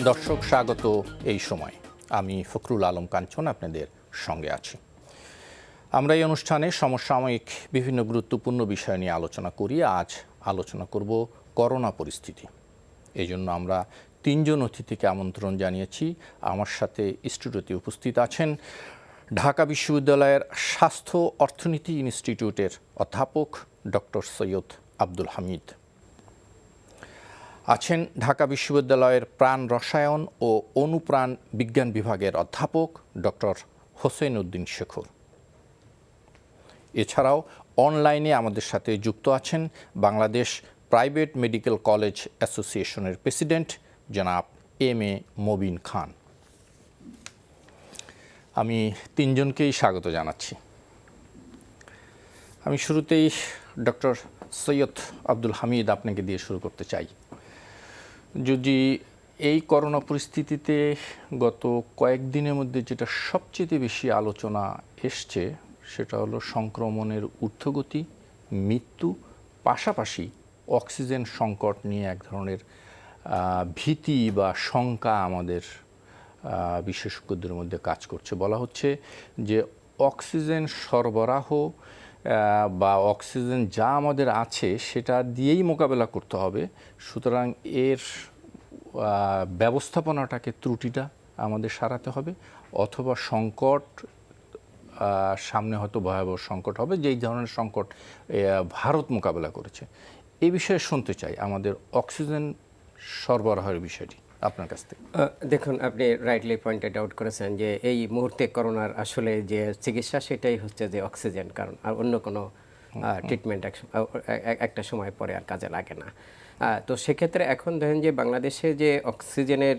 দর্শক স্বাগত এই সময় আমি ফখরুল আলম কাঞ্চন আপনাদের সঙ্গে আছি। আমরা এই অনুষ্ঠানে সমসাময়িক বিভিন্ন গুরুত্বপূর্ণ বিষয় নিয়ে আলোচনা করি। আজ আলোচনা করব করোনা পরিস্থিতি। এই জন্য আমরা তিনজন অতিথিকে আমন্ত্রণ জানিয়েছি। আমার সাথে স্টুডিওতে উপস্থিত আছেন ঢাকা বিশ্ববিদ্যালয়ের স্বাস্থ্য অর্থনীতি ইনস্টিটিউটের অধ্যাপক ডক্টর সৈয়দ আব্দুল হামিদ, আছেন ঢাকা বিশ্ববিদ্যালয়ের প্রাণ রসায়ন ও অনুপ্রাণ বিজ্ঞান বিভাগের অধ্যাপক ডক্টর হোসেন উদ্দিন শেখর। এছাড়াও অনলাইনে আমাদের সাথে যুক্ত আছেন বাংলাদেশ প্রাইভেট মেডিকেল কলেজ অ্যাসোসিয়েশনের প্রেসিডেন্ট জনাব এম.এ. মবিন খান। আমি তিনজনকেই স্বাগত জানাচ্ছি। আমি শুরুতেই ডক্টর সৈয়দ আব্দুল হামিদ আপনাকে দিয়ে শুরু করতে চাই। যদি এই করোনা পরিস্থিতিতে গত কয়েকদিনের মধ্যে যেটা সবচেয়ে বেশি আলোচনা এসছে সেটা হলো সংক্রমণের ঊর্ধ্বগতি, মৃত্যু, পাশাপাশি অক্সিজেন সংকট নিয়ে এক ধরনের ভীতি বা শঙ্কা আমাদের বিশেষজ্ঞদের মধ্যে কাজ করছে। বলা হচ্ছে যে অক্সিজেন সরবরাহ বা অক্সিজেন যা আমাদের আছে সেটা দিয়েই মোকাবেলা করতে হবে, সুতরাং এর ব্যবস্থাপনাটাকে ত্রুটিটা আমাদের সারাতে হবে, অথবা সংকট সামনে হয়তো ভয়াবহ সংকট হবে, যেই ধরনের সংকট ভারত মোকাবেলা করেছে। এই বিষয়ে শুনতে চাই আমাদের অক্সিজেন সরবরাহের বিষয়টি আপনার কাছ থেকে। দেখুন, আপনি রাইটলি পয়েন্টেড আউট করেছেন যে এই মুহূর্তে করোনার আসলে যে চিকিৎসা সেটাই হচ্ছে যে অক্সিজেন, কারণ আর অন্য কোনো ট্রিটমেন্ট একটা সময় পরে আর কাজে লাগে না। তো সেক্ষেত্রে এখন দেখেন যে বাংলাদেশে যে অক্সিজেনের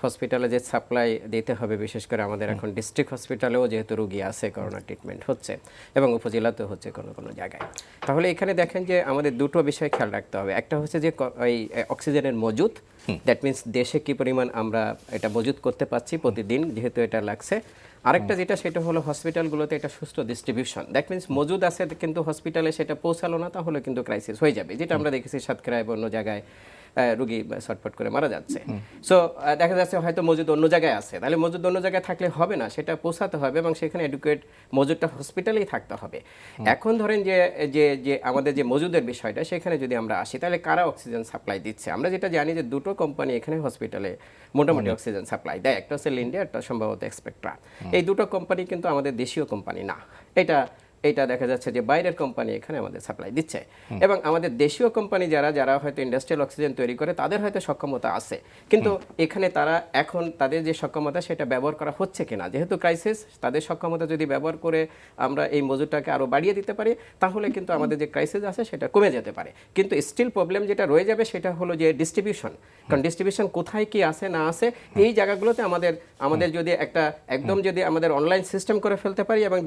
হসপিটালে যে সাপ্লাই দিতে হবে, বিশেষ করে আমাদের এখন ডিস্ট্রিক্ট হসপিটালেও যেহেতু রোগী আছে, করোনা ট্রিটমেন্ট হচ্ছে এবং উপজেলাতেও হচ্ছে কোনো কোনো জায়গায়। তাহলে এখানে দেখেন যে আমাদের দুটো বিষয় খেয়াল রাখতে হবে। একটা হচ্ছে যে এই অক্সিজেনের মজুদ, দ্যাট মিনস দেশে কী পরিমাণ আমরা এটা মজুদ করতে পারছি প্রতিদিন, যেহেতু এটা লাগছে। আরেকটা যেটা সেটা হলো হসপিটালগুলোতে এটা সুস্থ ডিস্ট্রিবিউশন, দ্যাট মিনস মজুদ আছে কিন্তু হসপিটালে সেটা পৌঁছালো না, তাহলে কিন্তু ক্রাইসিস হয়ে যাবে, যেটা আমরা দেখেছি সাতক্ষীরা এবং অন্য জায়গায় রুগী ছটফট করে মারা যাচ্ছে। সো দেখা যাচ্ছে হয়তো মজুদ অন্য জায়গায় আছে, তাহলে মজুদ অন্য জায়গায় থাকলে হবে না, সেটা পৌঁছাতে হবে এবং সেখানে এডুকেট মজুদটা হসপিটালেই থাকতে হবে। এখন ধরেন যে যে যে আমাদের যে মজুদের বিষয়টা, সেখানে যদি আমরা আসি তাহলে কারা অক্সিজেন সাপ্লাই দিচ্ছে। আমরা যেটা জানি যে দুটো কোম্পানি এখানে হসপিটালে মোটামুটি অক্সিজেন সাপ্লাই দেয়, একটা হচ্ছে লিন্ডে, একটা সম্ভবত এক্সপেক্ট্রা। এই দুটো কোম্পানি কিন্তু আমাদের দেশীয় কোম্পানি না, এটা দেখা যাচ্ছে যে বাইরের কোম্পানি এখানে আমাদের সাপ্লাই দিচ্ছে। এবং আমাদের দেশীয় কোম্পানি যারা হয়তো ইন্ডাস্ট্রিয়াল অক্সিজেন তৈরি করে তাদের হয়তো সক্ষমতা আছে, কিন্তু এখানে তারা এখন তাদের যে সক্ষমতা সেটা ব্যবহার করা হচ্ছে কিনা, যেহেতু ক্রাইসিস, তাদের সক্ষমতা যদি ব্যবহার করে আমরা এই মজুরটাকে আরও বাড়িয়ে দিতে পারি তাহলে কিন্তু আমাদের যে ক্রাইসিস আছে সেটা কমে যেতে পারে। কিন্তু স্টিল প্রবলেম যেটা রয়ে যাবে সেটা হলো যে ডিস্ট্রিবিউশন, কারণ ডিস্ট্রিবিউশন কোথায় কি আছে না আছে এই জায়গাগুলোতে আমাদের যদি একটা একদম যদি আমাদের অনলাইন সিস্টেম করে ফেলতে পারি এবং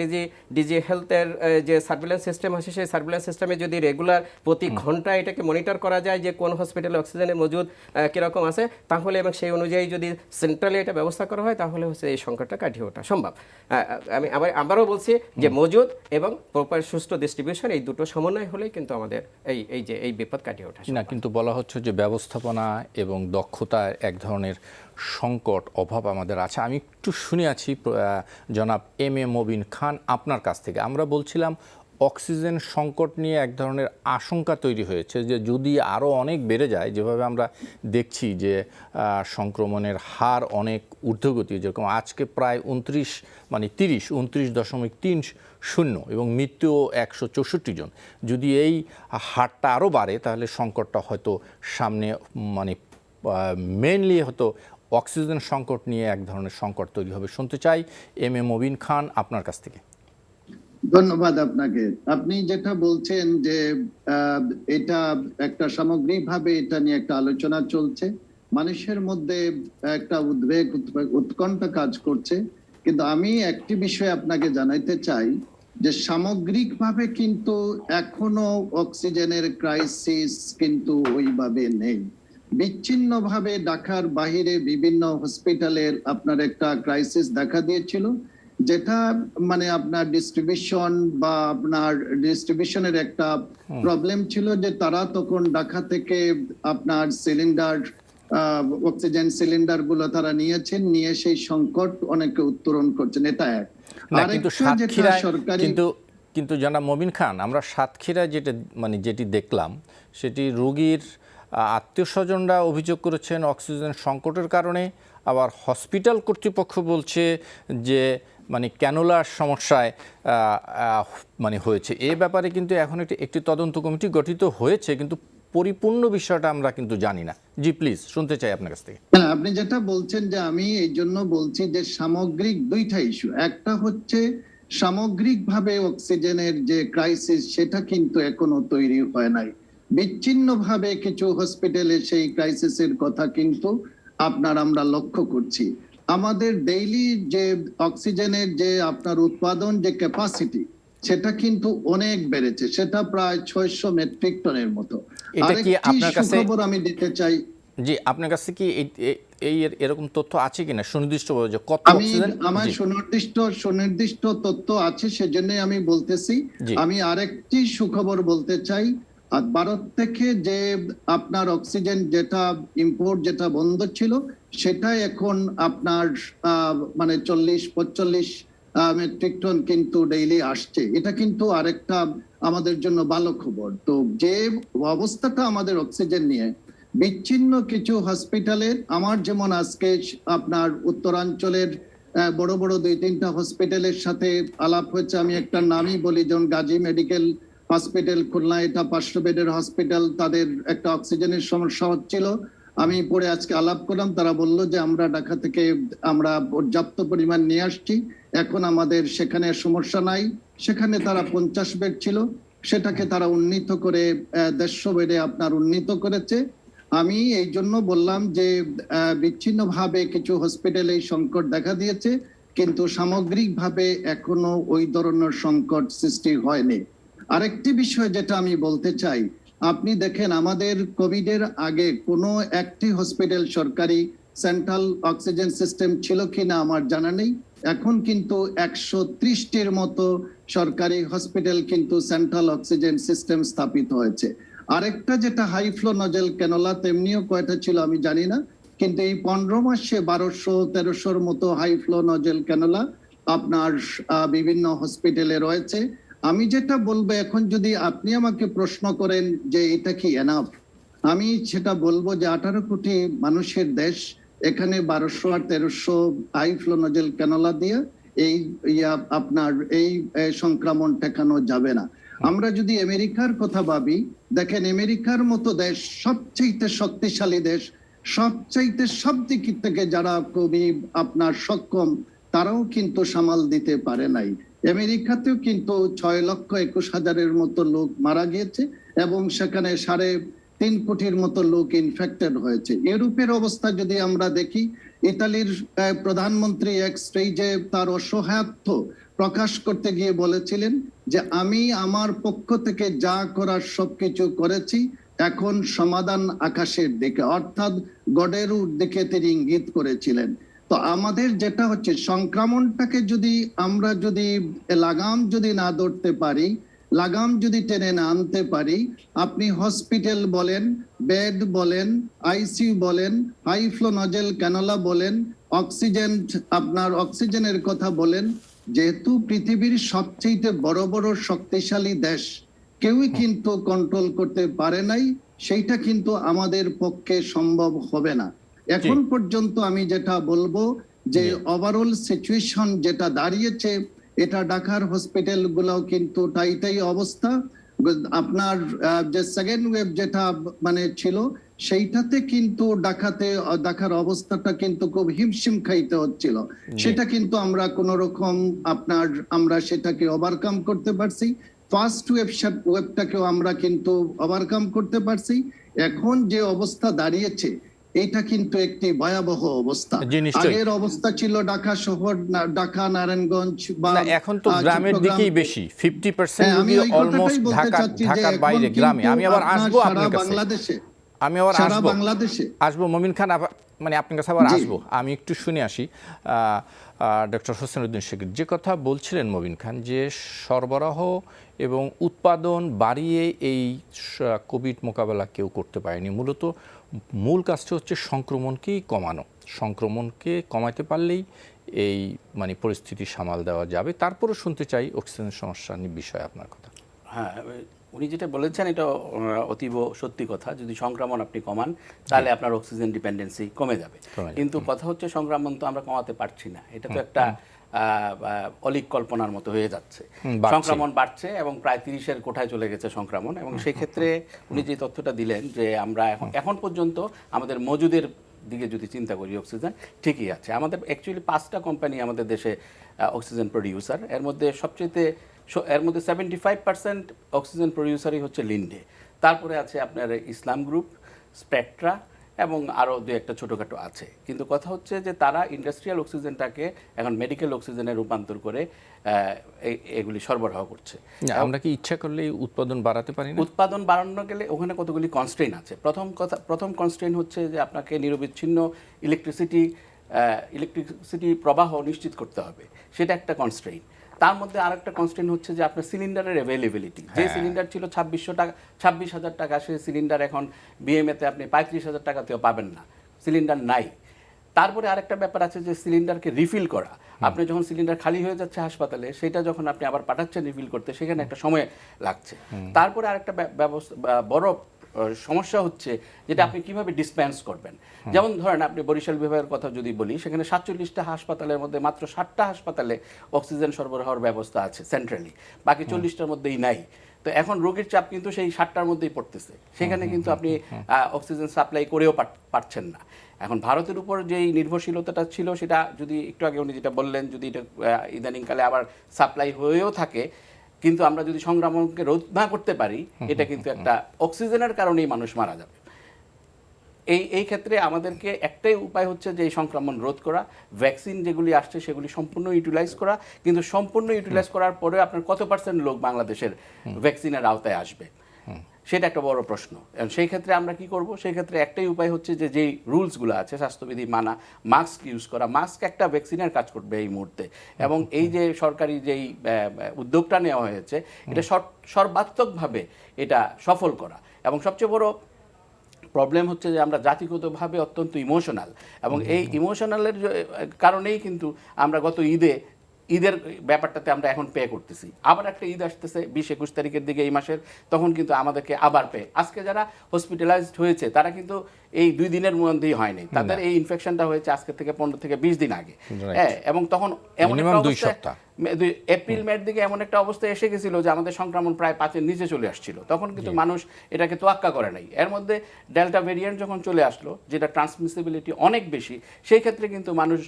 ডিজি হেলথের যে সার্ভিলেন্স সিস্টেম আছে সেই সার্ভিলেন্স সিস্টেমে যদি রেগুলার প্রতি ঘন্টা এটাকে মনিটর করা যায় যে কোন হসপিটালে অক্সিজেনের মজুদ কীরকম আছে, তাহলে এবং সেই অনুযায়ী যদি সেন্ট্রালি এটা ব্যবস্থা করা হয় তাহলে হচ্ছে এই সংকটটা কাটিয়ে ওঠা সম্ভব। আমি আবারও বলছি যে মজুদ এবং প্রপার সুষ্ঠু ডিস্ট্রিবিউশন এই দুটো সমন্বয় হলেই কিন্তু আমাদের এই বিপদ কাটিয়ে ওঠা না, কিন্তু বলা হচ্ছে যে ব্যবস্থাপনা এবং দক্ষতার এক ধরনের সংকট অভাব আমাদের আছে। আমি একটু শুনে আছি জনাব এম.এ. মবিন খান আপনার কাছ থেকে। আমরা বলছিলাম অক্সিজেন সংকট নিয়ে এক ধরনের আশঙ্কা তৈরি হয়েছে যে যদি আরও অনেক বেড়ে যায়, যেভাবে আমরা দেখছি যে সংক্রমণের হার অনেক ঊর্ধ্বগতি, যেরকম আজকে প্রায় 29.30 এবং মৃত্যুও 164 জন। যদি এই হারটা আরও বাড়ে তাহলে সংকটটা হয়তো সামনে মেনলি হয়তো অক্সিজেন সংকট নিয়ে এক ধরনের সংকট তৈরি হবে। শুনতে চাই এম.এ. মবিন খান আপনার কাছ থেকে। ধন্যবাদ আপনাকে। আপনি যেটা বলছেন যে এটা একটা সামগ্রিকভাবে এটা নিয়ে একটা আলোচনা চলছে, মানুষের মধ্যে একটা উদ্বেগ উৎকণ্ঠা কাজ করছে, কিন্তু আমি একটি বিষয় আপনাকে জানাইতে চাই যে সামগ্রিকভাবে কিন্তু এখনো অক্সিজেনের ক্রাইসিস কিন্তু ওইভাবে নেই। বিচ্ছিন্নভাবে ঢাকার বাহিরে বিভিন্ন হসপিটালের আপনার একটা ক্রাইসিস দেখা দিয়েছিল, যেটা আপনার ডিস্ট্রিবিউশনের একটা প্রবলেম ছিল, যে তারা তখন ঢাকা থেকে আপনার সিলিন্ডার অক্সিজেন সিলিন্ডার গুলো তারা নিয়েছেন, নিয়ে সেই সংকট অনেকে উত্তরণ করছেন। এটা এক। না, কিন্তু আরেকটা যেটা সাতক্ষীরায় সরকারি, কিন্তু জনাব মবিন খান, আমরা সাতক্ষীরায় যেটি দেখলাম, সেটি রোগীর আত্মীয় স্বজনরা অভিযোগ করেছেন অক্সিজেন সংকটের কারণে, আবার হসপিটাল কর্তৃপক্ষ বলছে যে ক্যানুলার সমস্যায় হয়েছে। এ ব্যাপারে কিন্তু এখন একটি তদন্ত কমিটি গঠিত হয়েছে, কিন্তু পরিপূর্ণ বিষয়টা আমরা কিন্তু জানি না। জি প্লিজ, শুনতে চাই আপনার কাছ থেকে। হ্যাঁ, আপনি যেটা বলছেন যে আমি এই জন্য বলছি যে সামগ্রিক দুইটা ইস্যু। একটা হচ্ছে সামগ্রিকভাবে অক্সিজেনের যে ক্রাইসিস, সেটা কিন্তু এখনো তৈরি হয় নাই। বিচ্ছিন্নভাবে কিছু হসপিটালে সেই ক্রাইসিসের কথা কিন্তু আমরা লক্ষ্য করছি। আমাদের ডেইলি যে অক্সিজেনের যে আপনার উৎপাদন যে ক্যাপাসিটি, সেটা কিন্তু অনেক বেড়েছে, সেটা প্রায় 600 মেট্রিক টনের মতো। এটা কি আপনার কাছে, সুখবর আমি দিতে চাই, জি আপনার কাছে কি এরকম তথ্য আছে কিনা সুনির্দিষ্টভাবে যে কত অক্সিজেন? আমার সুনির্দিষ্ট তথ্য আছে, সেজন্য আমি বলতেছি। আমি আরেকটি সুখবর বলতে চাই। আর ভারত থেকে যে আপনার অক্সিজেন যেটা ইম্পোর্ট যেটা বন্ধ ছিল, সেটা এখন আপনার 40-45 মেট্রিক টন কিন্তু ডেইলি আসছে। এটা কিন্তু আরেকটা আমাদের জন্য ভালো খবর। তো যে অবস্থাটা আমাদের অক্সিজেন নিয়ে, বিচ্ছিন্ন কিছু হসপিটালের, আমার যেমন আজকে আপনার উত্তরাঞ্চলের বড় বড় 2-3টা হসপিটালের সাথে আলাপ হয়েছে। আমি একটা নামই বলি, যেমন গাজী মেডিকেল হসপিটাল খুলনা, এটা 500 বেডের হসপিটাল, তাদের একটা অক্সিজেনের সমস্যা হচ্ছিল। আমি পরে আজকে আলাপ করলাম, তারা বলল যে আমরা ঢাকা থেকে আমরা পর্যাপ্ত পরিমাণ নিয়ে আসছি, এখন আমাদের সেখানে সমস্যা নাই। সেখানে তারা 50 বেড ছিল, সেটাকে তারা উন্নীত করে 150 বেডে আপনার উন্নীত করেছে। আমি এই জন্য বললাম যে বিচ্ছিন্নভাবে কিছু হসপিটালে এই সংকট দেখা দিয়েছে, কিন্তু সামগ্রিকভাবে এখনো ওই ধরনের সংকট সৃষ্টি হয়নি। আরেকটি বিষয় যেটা আমি বলতে চাই, আপনি দেখেন আমাদের কোভিডের আগে কোনো একটি হসপিটাল সরকারি সেন্ট্রাল অক্সিজেন সিস্টেম ছিল কিনা আমার জানা নেই। এখন কিন্তু 130টির মতো সরকারি হসপিটাল কিন্তু সেন্ট্রাল অক্সিজেন সিস্টেম স্থাপিত হয়েছে। আরেকটা যেটা হাই ফ্লো নজেল ক্যানোলা, তেমনিও কয়টা ছিল আমি জানি না, কিন্তু এই 15 মাসে 1200-1300-র মতো হাই ফ্লো নজেল ক্যানোলা আপনার বিভিন্ন হসপিটালে রয়েছে। আমি যেটা বলবো, এখন যদি আপনি আমাকে প্রশ্ন করেন যে এটা কি এনাফ, আমি সেটা বলবো যে 18 কোটি মানুষের দেশ, এখানে 1200 আর 1300 হাই ফ্লো নজেল ক্যানোলা দিয়ে এই আপনার এই সংক্রমণ ঠেকানো যাবে না। আমরা যদি আমেরিকার কথা ভাবি, দেখেন আমেরিকার মতো দেশ, সবচেয়ে শক্তিশালী দেশ, সবচাইতে সব দিক থেকে যারা খুবই আপনার সক্ষম, তারাও কিন্তু সামাল দিতে পারে নাই। আমেরিকাতেও কিন্তু 6,21,000-এর মতো লোক মারা গিয়েছে এবং সেখানে 3.5 কোটির মতো লোক ইনফেক্টেড হয়েছে। ইউরোপের অবস্থা যদি আমরা দেখি, ইতালির প্রধানমন্ত্রী এক স্টেজে তার অসহায়ত্ব প্রকাশ করতে গিয়ে বলেছিলেন যে আমি আমার পক্ষ থেকে যা করার সবকিছু করেছি, এখন সমাধান আকাশের দিকে, অর্থাৎ গডের দিকে তিনি ইঙ্গিত করেছিলেন। তো আমাদের যেটা হচ্ছে, সংক্রমণটাকে যদি আমরা লাগাম না ধরতে পারি, লাগাম যদি টেনে না আনতে পারি, আপনি হসপিটাল বলেন, বেড বলেন, আইসিইউ বলেন, হাই ফ্লো নজেল ক্যানোলা বলেন, অক্সিজেন, আপনার অক্সিজেনের কথা বলেন, যেহেতু পৃথিবীর সবচেয়ে বড় বড় শক্তিশালী দেশ কেউই কিন্তু কন্ট্রোল করতে পারে নাই, সেইটা কিন্তু আমাদের পক্ষে সম্ভব হবে না। এখন পর্যন্ত আমি যেটা বলবো যে ওভারঅল সিচুয়েশন যেটা দাঁড়িয়েছে, এটা ঢাকার হসপিটাল গুলাও কিন্তু টাইটাই অবস্থা। আপনার যে সেকেন্ড ওয়েভ যেটা ছিল, সেইটাতে কিন্তু ঢাকার অবস্থাটা কিন্তু খুব হিমশিম খাইতে হচ্ছিল। সেটা কিন্তু আমরা কোন রকম আমরা সেটাকে ওভারকাম করতে পারছি। ফার্স্ট ওয়েভটাকেও আমরা কিন্তু ওভারকাম করতে পারছি। এখন যে অবস্থা দাঁড়িয়েছে, এটা কিন্তু একটি ভয়াবহ অবস্থা। আগের অবস্থা ছিল ঢাকা শহর, ঢাকা, নারায়ণগঞ্জ বা এখন তো গ্রামের দিকেই বেশি, 50% রোগী অলমোস্ট ঢাকার বাইরে, গ্রামে। আমি আবার আসবো আপনার কাছে, আসবো মমিন খান, আপনার কাছে আবার আসবো। আমি একটু শুনে আসি ডক্টর হোসেন উদ্দিন শেখের যে কথা বলছিলেন মবিন খান, যে সরবরাহ এবং উৎপাদন বাড়িয়ে এই কোভিড মোকাবেলা কেউ করতে পারেনি। মূলত মূল কাজটা হচ্ছে সংক্রমণকেই কমানো। সংক্রমণকে কমাতে পারলেই এই মানে পরিস্থিতি সামাল দেওয়া যাবে। তারপরও শুনতে চাই অক্সিজেন সমস্যা নিয়ে বিষয়ে আপনার কথা। হ্যাঁ, উনি যেটা বলেছেন এটা অতীব সত্যি কথা। যদি সংক্রমণ আপনি কমান তাহলে আপনার অক্সিজেন ডিপেন্ডেন্সি কমে যাবে। কিন্তু কথা হচ্ছে সংক্রমণ তো আমরা কমাতে পারছি না। এটা তো একটা অলিক কল্পনার মতো হয়ে যাচ্ছে। সংক্রমণ বাড়ছে এবং প্রায় 30-এর কোঠায় চলে গেছে সংক্রমণ। এবং সেই ক্ষেত্রে উনি যে তথ্যটা দিলেন যে আমরা এখন পর্যন্ত আমাদের মজুদের দিকে যদি চিন্তা করি অক্সিজেন ঠিকই আছে। আমাদের অ্যাকচুয়ালি 5টা কোম্পানি আমাদের দেশে অক্সিজেন প্রডিউসার। এর মধ্যে 75% অক্সিজেন প্রডিউসারই হচ্ছে লিন্ডে। তারপরে আছে আপনার ইসলাম গ্রুপ, স্পেকট্রা এবং আরও দু একটা ছোটোখাটো আছে। কিন্তু কথা হচ্ছে যে তারা ইন্ডাস্ট্রিয়াল অক্সিজেনটাকে এখন মেডিকেল অক্সিজেনে রূপান্তর করে এগুলি সরবরাহ করছে। আমরা কি ইচ্ছা করলে উৎপাদন বাড়াতে পারি না? উৎপাদন বাড়ানো গেলে ওখানে কতগুলি কনস্ট্রেইন আছে। প্রথম কনস্ট্রেইন হচ্ছে যে আপনাকে নিরবিচ্ছিন্ন ইলেকট্রিসিটি প্রবাহ নিশ্চিত করতে হবে, সেটা একটা কনস্ট্রেইন। তার মধ্যে আরেকটা কনস্ট্রেইন হচ্ছে যে আপনার সিলিন্ডারের অ্যাভেলেবিলিটি। যে সিলিন্ডার ছিল 26,000 টাকা, সেই সিলিন্ডার এখন বিএমএতে আপনি 35,000 টাকাতেও পাবেন না, সিলিন্ডার নাই। তারপরে আরেকটা ব্যাপার আছে যে সিলিন্ডারকে রিফিল করা। আপনি যখন সিলিন্ডার খালি হয়ে যাচ্ছে হাসপাতালে, সেটা যখন আপনি আবার পাঠাচ্ছেন রিফিল করতে, সেখানে একটা সময় লাগছে। তারপরে আরেকটা বড় সমস্যা হচ্ছে যেটা আপনি কিভাবে ডিসপেন্স করবেন। যেমন ধরেন আপনি বরিশাল বিভাগের কথা যদি বলি, সেখানে 47টা হাসপাতালের মধ্যে মাত্র 7টা হাসপাতালে অক্সিজেন সরবরাহের ব্যবস্থা আছে সেন্ট্রালি, বাকি 40টার মধ্যেই নাই। তো এখন রোগীর চাপ কিন্তু সেই 7টার মধ্যেই পড়তেছে, সেখানে কিন্তু আপনি অক্সিজেন সাপ্লাই করেও পারছেন না। এখন ভারতের উপর যেই নির্ভরশীলতাটা ছিল, সেটা যদি একটু আগে উনি যেটা বললেন, যদি এটা ইদানিংকালে আবার সাপ্লাই হয়েও থাকে, কিন্তু আমরা যদি সংক্রমণকে রোধ না করতে পারি, এটা কিন্তু একটা অক্সিজেনের কারণেই মানুষ মারা যাবে। এই ক্ষেত্রে আমাদেরকে একটাই উপায় হচ্ছে যে এই সংক্রমণ রোধ করা, ভ্যাকসিন যেগুলি আসছে সেগুলি সম্পূর্ণ ইউটিলাইজ করা। কিন্তু সম্পূর্ণ ইউটিলাইজ করার পরে আপনার কত % লোক বাংলাদেশের ভ্যাকসিনের আওতায় আসবে, সেটা একটা বড় প্রশ্ন। সেই ক্ষেত্রে আমরা কি করব? সেই ক্ষেত্রে একটাই উপায় হচ্ছে যে যেই রুলসগুলো আছে, স্বাস্থ্যবিধি মানা, মাস্ক ইউজ করা। মাস্ক একটা ভ্যাকসিনের কাজ করবে এই মুহূর্তে। এবং এই যে সরকারি যেই উদ্যোগটা নেওয়া হয়েছে, এটা সর্বাত্মকভাবে এটা সফল করা। এবং সবচেয়ে বড় প্রবলেম হচ্ছে যে আমরা জাতিগতভাবে অত্যন্ত ইমোশনাল, এবং এই ইমোশনালের কারণেই কিন্তু আমরা গত ঈদের ব্যাপারটাতে আমরা এখন পে করতেছি। আবার একটা ঈদ আসতেছে 20-21 তারিখের দিকে এই মাসের, তখন কিন্তু আমাদেরকে আবার পে। আজকে যারা হসপিটালাইজড হয়েছে তারা কিন্তু এই 2 দিনের মধ্যেই হয়নি, তাদের এই ইনফেকশনটা হয়েছে আজকে থেকে 15 থেকে 20 দিন আগে। হ্যাঁ, এবং তখন এমন একটা অবস্থা, এপ্রিল মের দিকে এমন একটা অবস্থা এসে গেছিল যে আমাদের সংক্রমণ প্রায় 5-এর নিচে চলে আসছিল। তখন কিন্তু মানুষ এটাকে তোয়াক্কা করে নাই। এর মধ্যে ডেল্টা ভেরিয়েন্ট যখন চলে আসলো, যেটা ট্রান্সমিসিবিলিটি অনেক বেশি, সেই ক্ষেত্রে কিন্তু মানুষ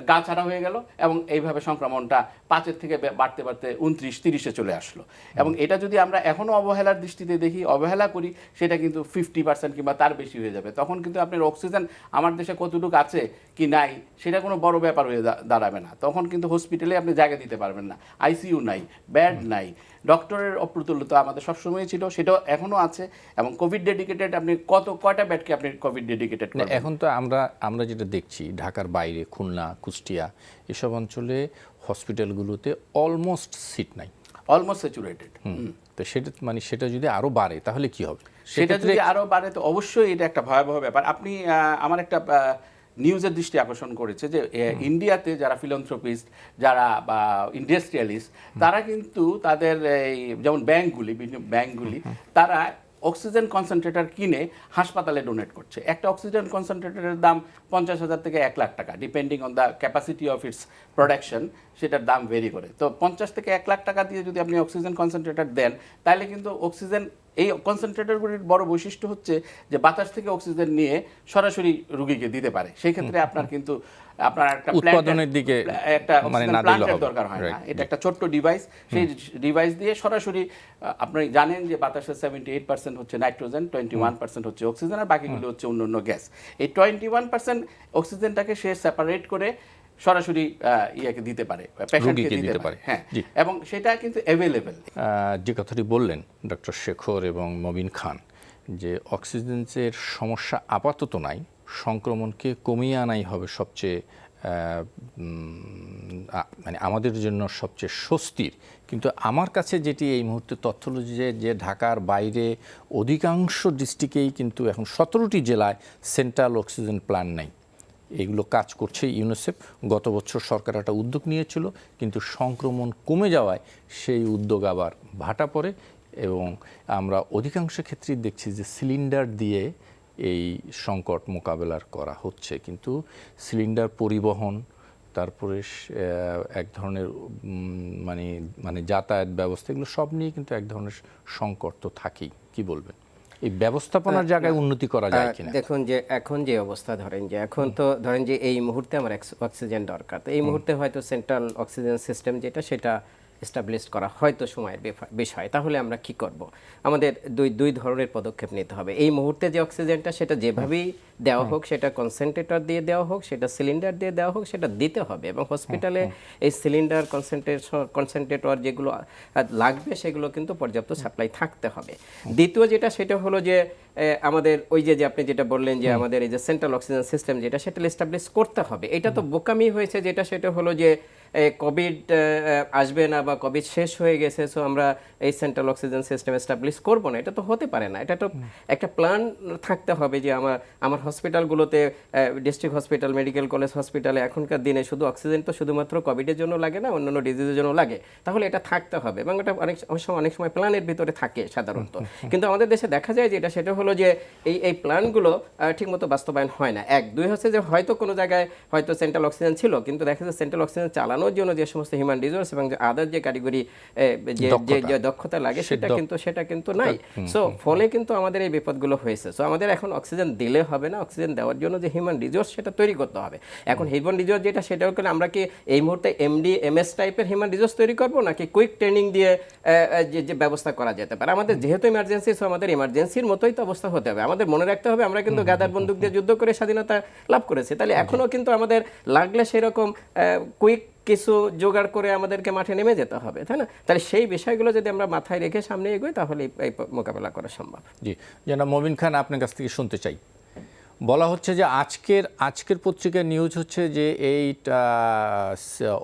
গা ছাড়া হয়ে গেল, এবং এইভাবে সংক্রমণটা 5-এর থেকে বাড়তে বাড়তে 29-30-এ চলে আসলো। এবং এটা যদি আমরা এখনও অবহেলার দৃষ্টিতে দেখি, অবহেলা করি, সেটা কিন্তু 50% কিংবা তার বেশি হয়ে যাবে। তখন কিন্তু আপনার অক্সিজেন আমার দেশে কতটুকু আছে কি নাই, সেটা কোনো বড় ব্যাপার হয়ে দাঁড়াবে না। তখন কিন্তু হসপিটালে আপনি জায়গা দিতে পারবেন না, আইসিইউ নাই, বেড নাই, ডক্টরের অপ্রতুলতা আমাদের সবসময় ছিল, সেটাও এখনও আছে। এবং কোভিড ডেডিকেটেড আপনি কয়টা বেডকে আপনি কোভিড ডেডিকেটেড করেন? এখন তো আমরা যেটা দেখছি, ঢাকার বাইরে খুলনা, কুষ্টিয়া এসব অঞ্চলে হসপিটালগুলোতে অলমোস্ট সিট নাই, অলমোস্ট স্যাচুরেটেড। তো সেটা যদি আরো বাড়ে তাহলে কি হবে? সেটা যদি আরো বাড়ে তো অবশ্যই এটা একটা ভয়াবহ ব্যাপার। আপনি আমার একটা নিউজের দৃষ্টি আকর্ষণ করেছে যে ইন্ডিয়াতে যারা ফিলান্থ্রপিস্ট, যারা বা ইন্ডাস্ট্রিয়ালিস্ট, তারা কিন্তু তাদের এই যেমন ব্যাংকগুলি তারা অক্সিজেন কনসেন্ট্রেটর কিনে হাসপাতালে ডোনেট করছে। একটা অক্সিজেন কনসেন্ট্রেটরের দাম 50,000 থেকে 1 লাখ টাকা, depending on the capacity of its production, সেটার দাম ভেরি করে। তো 50 থেকে 1 লাখ টাকা দিয়ে যদি আপনি অক্সিজেন কনসেন্ট্রেটর দেন, তাহলে কিন্তু অক্সিজেন, এই কনসেন্ট্রেটরগুলির বড় বৈশিষ্ট্য হচ্ছে যে বাতাস থেকে অক্সিজেন নিয়ে সরাসরি রোগীকে দিতে পারে। সেই ক্ষেত্রে আপনার কিন্তু আপনার একটা উৎপাদনের দিকে একটা প্ল্যান্টের দরকার হয় না। এটা একটা ছোট্ট ডিভাইস, সেই ডিভাইস দিয়ে সরাসরি আপনি জানেন যে বাতাসের 78% হচ্ছে নাইট্রোজেন, 21% হচ্ছে অক্সিজেন, আর বাকিগুলো হচ্ছে অন্যান্য গ্যাস। এই 21% অক্সিজেনটাকে সে সেপারেট করে সরাসরি ইয়াকে দিতে পারে, পেশেন্টকে দিতে পারে। হ্যাঁ, এবং সেটা কিন্তু অ্যাভেলেবেল। যে কথাটি বললেন ডক্টর শেখর এবং মবিন খান, যে অক্সিজেনের সমস্যা আপাতত নাই, সংক্রমণকে কমিয়ে আনাই হবে সবচেয়ে মানে আমাদের জন্য সবচেয়ে স্বস্তির। কিন্তু আমার কাছে যেটি এই মুহূর্তে তথ্য হলো যে ঢাকার বাইরে অধিকাংশ ডিস্ট্রিক্টেই কিন্তু এখন 17টি জেলায় সেন্ট্রাল অক্সিজেন প্ল্যান্ট নাই। এগুলো কাজ করছে ইউনিসেফ। গত বছর সরকার একটা উদ্যোগ নিয়েছিল, কিন্তু সংক্রমণ কমে যাওয়ায় সেই উদ্যোগ আবার ভাটা পড়ে এবং আমরা অধিকাংশ ক্ষেত্রেই দেখছি যে সিলিন্ডার দিয়ে এই সংকট মোকাবেলার করা হচ্ছে, কিন্তু সিলিন্ডার পরিবহন, তারপরে এক ধরনের মানে যাতায়াত ব্যবস্থা, এগুলো সব নিয়ে কিন্তু এক ধরনের সংকট তো থাকেই। কি বলবেন, এই ব্যবস্থাপনার জায়গায় উন্নতি করা যায় কিনা? দেখুন যে এখন যে অবস্থা ধরেন যে এই মুহূর্তে আমার অক্সিজেন দরকার, তো এই মুহূর্তে হয়তো সেন্ট্রাল অক্সিজেন সিস্টেম সেটা এস্টাবলিশ করা হয়তো সময়ের বিষয়। তাহলে আমরা কি করব? আমাদের দুই ধরনের পদক্ষেপ নিতে হবে। এই মুহূর্তে যে অক্সিজেনটা সেটা যেভাবেই দেওয়া হোক, সেটা কনসেন্ট্রেটর দিয়ে দেওয়া হোক, সেটা সিলিন্ডার দিয়ে দেওয়া হোক, সেটা দিতে হবে এবং হসপিটালে এই সিলিন্ডার কনসেন্ট্রেটর যেগুলো লাগবে সেগুলো কিন্তু পর্যাপ্ত সাপ্লাই থাকতে হবে। দ্বিতীয় সেটা হলো যে আমাদের ওই যে আপনি যেটা বললেন যে আমাদের এই যে সেন্ট্রাল অক্সিজেন সিস্টেম সেটা এস্টাবলিশ করতে হবে। এটা তো বোকামি হয়েছে সেটা হলো যে কোভিড আসবে না বা কোভিড শেষ হয়ে গেছে, সো আমরা এই সেন্ট্রাল অক্সিজেন সিস্টেম এস্টাবলিশ করবো না। এটা তো হতে পারে না। এটা তো একটা প্ল্যান থাকতে হবে যে আমার হসপিটালগুলোতে, ডিস্ট্রিক্ট হসপিটাল, মেডিকেল কলেজ হসপিটালে এখনকার দিনে শুধু অক্সিজেন তো শুধুমাত্র কোভিডের জন্য লাগে না, অন্যান্য ডিজিজের জন্য লাগে। তাহলে এটা থাকতে হবে এবং এটা অনেক সময় প্ল্যানের ভিতরে থাকে সাধারণত। কিন্তু আমাদের দেশে দেখা যায় সেটা হলো যে এই প্ল্যানগুলো ঠিকমতো বাস্তবায়ন হয় না। দুই হচ্ছে যে হয়তো কোনো জায়গায় হয়তো সেন্ট্রাল অক্সিজেন ছিল, কিন্তু দেখা যাচ্ছে সেন্ট্রাল অক্সিজেন চালানোর জন্য যে সমস্ত হিউম্যান রিসোর্স এবং আদার যে ক্যাটেগরি যে দক্ষতা লাগে সেটা কিন্তু নাই। সো ফলে কিন্তু আমাদের এই বিপদগুলো হয়েছে। সো আমাদের এখন অক্সিজেন দিলে হবে না, অক্সিজেন দেওয়ার জন্য যে হিউম্যান রিসোর্স সেটা তৈরি করতে হবে। এখন হিউম্যান রিসোর্স সেটাও করে আমরা কি এই মুহূর্তে এমডি এমএস টাইপের হিউম্যান রিসোর্স তৈরি করবো, নাকি কুইক ট্রেনিং দিয়ে যে ব্যবস্থা করা যেতে পারে? আমাদের যেহেতু ইমার্জেন্সি, সো আমাদের ইমার্জেন্সির মতোই তো অবস্থা হতে হবে। আমাদের মনে রাখতে হবে আমরা কিন্তু গাদার বন্দুক দিয়ে যুদ্ধ করে স্বাধীনতা লাভ করেছি। তাহলে এখনো কিন্তু আমাদের লাগলে সেরকম কুইক কিছু জোগাড় করে আমাদেরকে মাঠে নেমে যেতে হবে, তাই না? তাহলে সেই বিষয়গুলো যদি আমরা মাথায় রেখে সামনে এগোই তাহলে এই মোকাবেলা করা সম্ভব। জি, জনাব মবিন খান, আপনার কাছ থেকে শুনতে চাই। বলা হচ্ছে যে আজকের পত্রিকার নিউজ হচ্ছে যে এইটা